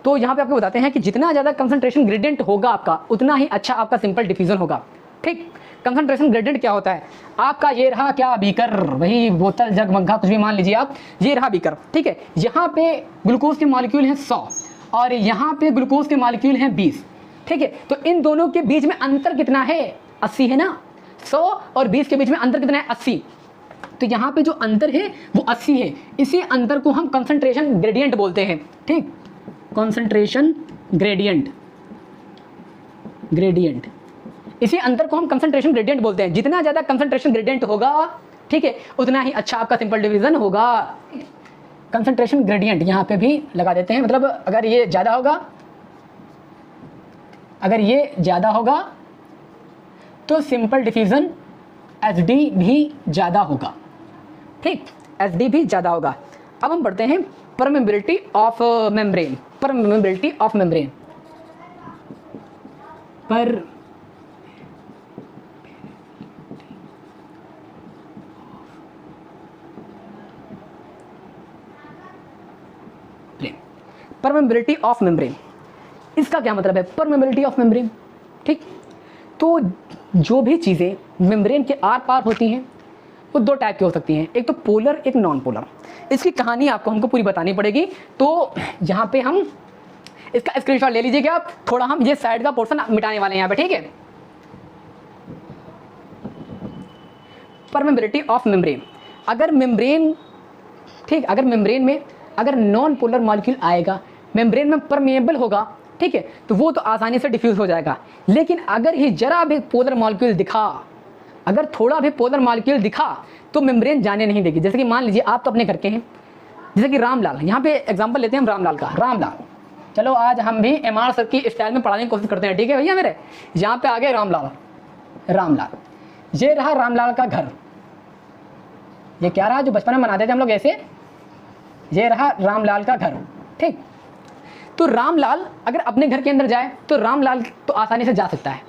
तो यहाँ पे आपको बताते हैं कि जितना ज़्यादा कंसंट्रेशन ग्रेडियंट होगा आपका, उतना ही अच्छा आपका सिंपल डिफ्यूजन होगा। ठीक, कंसंट्रेशन ग्रेडियंट क्या होता है, आपका ये रहा क्या बीकर, वही बोतल जग मग्घा कुछ भी मान लीजिए आप, ये रहा बीकर। ठीक है, यहाँ पे ग्लूकोज के मॉलिक्यूल हैं 100 और यहाँ पे ग्लूकोज के मॉलिक्यूल हैं 20। ठीक है, तो इन दोनों के बीच में अंतर कितना है, 80 है ना। 100 और 20 के बीच में अंतर कितना है, 80। तो यहाँ पे जो अंतर है वो 80 है। इसी अंतर को हम कंसंट्रेशन ग्रेडियंट बोलते हैं। ठीक, कंसंट्रेशन ग्रेडियंट, ग्रेडियंट, इसी अंतर को हम कंसंट्रेशन ग्रेडियंट बोलते हैं। जितना ज़्यादा कंसंट्रेशन ग्रेडियंट होगा, ठीक है, उतना ही अच्छा आपका सिंपल डिवीजन होगा। कंसंट्रेशन ग्रेडियंट यहाँ पे भी लगा देते हैं, मतलब अगर ये ज़्यादा होगा, अगर ये ज़्यादा होगा तो सिंपल डिफ्यूजन एसडी भी ज़्यादा होगा। ठीक, एसडी भी ज़्यादा होगा। अब हम पढ़ते हैं permeability of membrane. Permeability of membrane, पर परमेबिलिटी ऑफ मेम्ब्रेन, इसका क्या मतलब है, परमेबिलिटी ऑफ मेम्ब्रेन। ठीक, तो जो भी चीज़ें मेम्ब्रेन के आर पार होती हैं वो दो टाइप की हो सकती हैं, एक तो पोलर, एक नॉन पोलर। इसकी कहानी आपको हमको पूरी बतानी पड़ेगी, तो यहाँ पे हम इसका स्क्रीनशॉट ले लीजिएगा आप, थोड़ा हम ये साइड का पोर्शन मिटाने वाले हैं यहाँ पे। ठीक है, परमेबिलिटी ऑफ मेम्ब्रेन, अगर मेम्ब्रेन, ठीक, अगर मेम्ब्रेन में अगर नॉन पोलर मॉलिक्यूल आएगा, मेम्ब्रेन में परमेएबल होगा, ठीक है, तो वो तो आसानी से डिफ्यूज हो जाएगा। लेकिन अगर ही जरा भी पोलर मॉलिक्यूल दिखा, अगर थोड़ा भी पोलर मॉलिक्यूल दिखा तो मेम्ब्रेन जाने नहीं देगी। जैसे कि मान लीजिए आप तो अपने घर के हैं, जैसे कि रामलाल, यहाँ पे एग्जांपल लेते हैं हम रामलाल का। रामलाल, चलो आज हम भी एमआर सर की स्टाइल में पढ़ाने की कोशिश करते हैं। ठीक है भैया मेरे, यहाँ पे आ गए रामलाल। रामलाल, ये रहा रामलाल का घर, ये क्या रहा जो बचपन में मनाते थे हम लोग ऐसे, ये रहा रामलाल का घर, ठीक। तो रामलाल अगर अपने घर के अंदर जाए तो रामलाल तो आसानी से जा सकता है,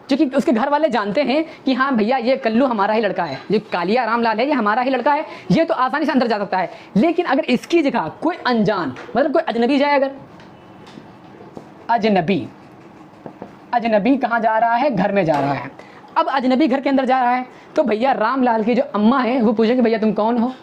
क्योंकि उसके घर वाले जानते हैं कि हाँ भैया ये कल्लू हमारा ही लड़का है, ये कालिया रामलाल है ये हमारा ही लड़का है, ये तो आसानी से अंदर जा सकता है। लेकिन अगर इसकी जगह कोई अनजान मतलब कोई अजनबी जाए, अगर अजनबी कहाँ जा रहा है, घर में जा रहा है। अब अजनबी घर के अंदर जा रहा है तो भैया रामलाल की जो अम्मा है वो पूछेंगे भैया तुम कौन हो,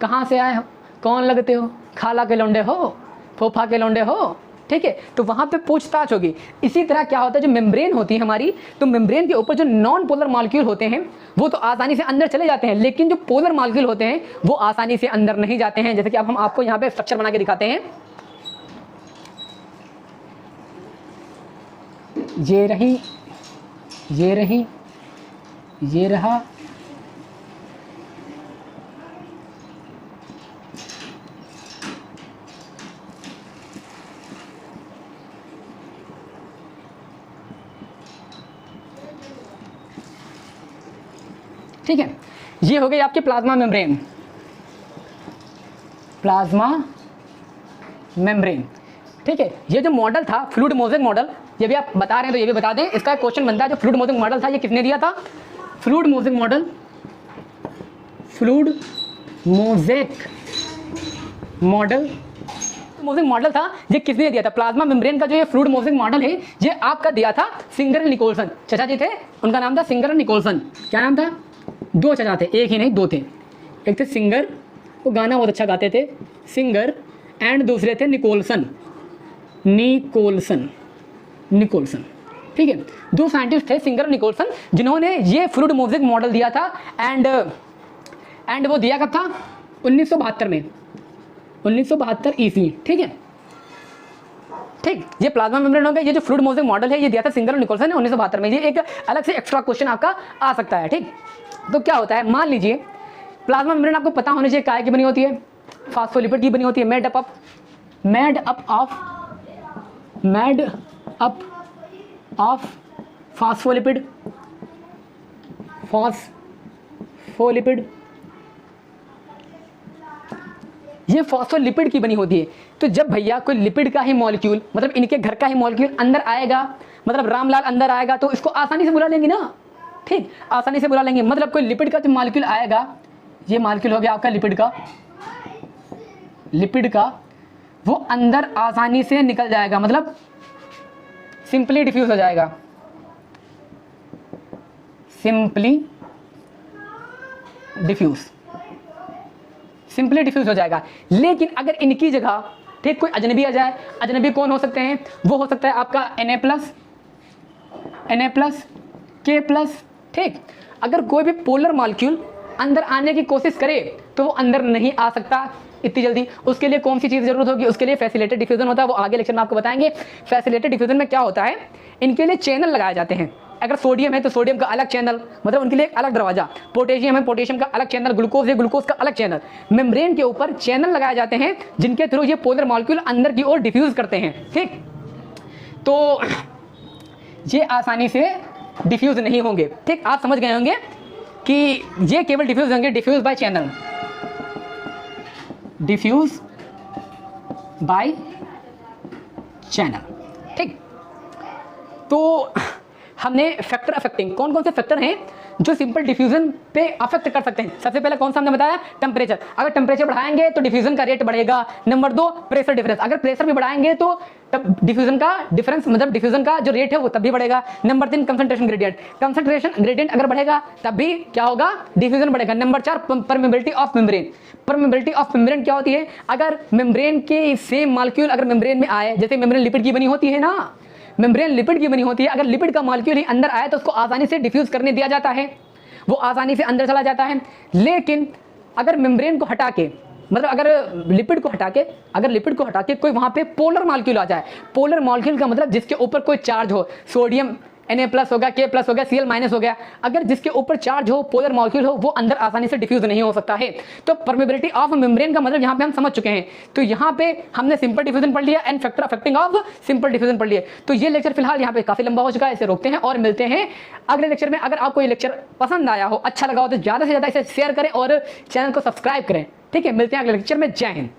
कहाँ से आए हो, कौन लगते हो, खाला के लौंडे हो, फोफा के लौंडे हो, ठीक है। तो वहाँ पे पूछताछ होगी। इसी तरह क्या होता है, जो मेम्ब्रेन होती है हमारी, तो मेम्ब्रेन के ऊपर जो नॉन पोलर मॉलिक्यूल होते हैं वो तो आसानी से अंदर चले जाते हैं, लेकिन जो पोलर मॉलिक्यूल होते हैं वो आसानी से अंदर नहीं जाते हैं। जैसे कि अब हम आपको यहाँ पे स्ट्रक्चर बना के दिखाते हैं, ये रही, ये रहा, ठीक है। ये हो गई आपकी प्लाज्मा मेम्ब्रेन, ठीक है। ये जो मॉडल था फ्लूइड मोज़ेक मॉडल, ये भी आप बता रहे हैं तो ये भी बता दें, इसका क्वेश्चन बनता है। जो फ्लूइड मोज़ेक मॉडल था ये किसने दिया था, फ्लूइड मोज़ेक मॉडल था, ये किसने दिया था, प्लाज्मा मेम्ब्रेन का जो ये फ्लूइड मोज़ेक मॉडल है ये आपका दिया था सिंगर निकोलसन, चचा जी थे, उनका नाम था सिंगर निकोलसन। क्या नाम था, दो चचा थे, एक ही नहीं दो थे, एक थे सिंगर, वो गाना बहुत अच्छा गाते थे, सिंगर, एंड दूसरे थे निकोलसन, ठीक है। दो साइंटिस्ट थे सिंगर और निकोलसन, जिन्होंने ये फ्लूइड मोज़ेक मॉडल दिया था। एंड वो दिया कब था, 1972 में, 1972 ईस्वी, ठीक है, ठीक। ये प्लाज्मा मेम्ब्रेन हो गया। ये जो फ्लूइड मोज़ेक मॉडल है ये दिया था सिंगर और निकोलसन ने 1972 में। ये एक अलग से एक्स्ट्रा क्वेश्चन आपका आ सकता है, ठीक। तो क्या होता है, मान लीजिए प्लाज्मा मेम्ब्रेन आपको पता होना चाहिए काय की बनी होती है, फास्फोलिपिड की बनी होती है, मेड अप ऑफ फास्फोलिपिड, ये फॉस्फोलिपिड की बनी होती है। तो जब भैया कोई लिपिड का ही मॉलिक्यूल, मतलब इनके घर का ही मॉलिक्यूल अंदर आएगा, मतलब रामलाल अंदर आएगा, तो इसको आसानी से बुला लेंगे ना, ठीक, आसानी से बुला लेंगे। मतलब कोई लिपिड का जो मॉलिक्यूल आएगा, ये मॉलिक्यूल हो गया आपका लिपिड का, वो अंदर आसानी से निकल जाएगा, मतलब सिंपली डिफ्यूज हो जाएगा, सिंपली डिफ्यूज हो जाएगा। लेकिन अगर इनकी जगह, ठीक, कोई अजनबी आ जाए, अजनबी कौन हो सकते हैं, वो हो सकता है आपका Na+, K+, ठीक। अगर कोई भी पोलर मॉलिक्यूल अंदर आने की कोशिश करे तो वो अंदर नहीं आ सकता इतनी जल्दी। उसके लिए कौन सी चीज़ जरूरत होगी, उसके लिए फैसिलिटेटेड डिफ्यूजन होता है, वो आगे लेक्चर में आपको बताएंगे। फैसिलिटेटेड डिफ्यूजन में क्या होता है, इनके लिए चैनल लगाए जाते हैं। अगर सोडियम है तो सोडियम का अलग चैनल, मतलब उनके लिए एक अलग दरवाजा, पोटेशियम है पोटेशियम का अलग चैनल, ग्लूकोज है ग्लूकोज का अलग चैनल। मेम्ब्रेन के ऊपर चैनल लगाए जाते हैं जिनके थ्रू ये पोलर मॉलिक्यूल अंदर की ओर डिफ्यूज करते हैं, ठीक। तो ये आसानी से डिफ्यूज नहीं होंगे, ठीक। आप समझ गए होंगे कि ये केवल डिफ्यूज होंगे, डिफ्यूज बाय चैनल, ठीक। तो हमने फैक्टर अफेक्टिंग, कौन कौन से फैक्टर हैं जो सिंपल डिफ्यूजन पे अफेक्ट कर सकते हैं। सबसे पहले कौन सा हमने बताया, टेम्परेचर। अगर टेम्परेचर बढ़ाएंगे तो डिफ्यूजन का रेट बढ़ेगा। नंबर 2 प्रेशर डिफरेंस, अगर प्रेशर भी बढ़ाएंगे तो तब डिफ्यूजन का डिफरेंस, मतलब डिफ्यूजन का जो रेट है वो तब भी बढ़ेगा। नंबर 3 कंसंट्रेशन ग्रेडियंट अगर बढ़ेगा तब भी क्या होगा, डिफ्यूजन बढ़ेगा। नंबर 4 परमेबिलिटी ऑफ मेम्ब्रेन क्या होती है, अगर मेम्ब्रेन के सेम मॉलिक्यूल अगर मेम्ब्रेन में आए, जैसे मेम्ब्रेन लिपिड की बनी होती है ना, मेम्ब्रेन लिपिड की बनी होती है, अगर लिपिड का मॉलिक्यूल ही अंदर आए तो उसको आसानी से डिफ्यूज करने दिया जाता है, वो आसानी से अंदर चला जाता है। लेकिन अगर मेम्ब्रेन को हटा के, मतलब अगर लिपिड को हटा के कोई वहां पे पोलर मॉलिक्यूल आ जाए, पोलर मॉलिक्यूल का मतलब जिसके ऊपर कोई चार्ज हो, सोडियम Na+ हो गया, K+ हो गया, Cl- हो गया, अगर जिसके ऊपर चार्ज हो, पोलर मॉलिक्यूल हो, वो अंदर आसानी से डिफ्यूज नहीं हो सकता है। तो परमेबिलिटी ऑफ मेम्ब्रेन का मतलब यहाँ पे हम समझ चुके हैं। तो यहाँ पे हमने सिंपल डिफ्यूजन पढ़ लिया and factor affecting of simple diffusion पढ़ लिया। तो ये लेक्चर फिलहाल यहाँ पे काफी लंबा हो चुका है, इसे रोकते हैं और मिलते हैं अगले लेक्चर में। अगर आपको ये लेक्चर पसंद आया हो, अच्छा लगा हो, तो ज्यादा से ज्यादा इसे शेयर करें और चैनल को सब्सक्राइब करें। ठीक है, मिलते हैं अगले लेक्चर में। जय हिंद।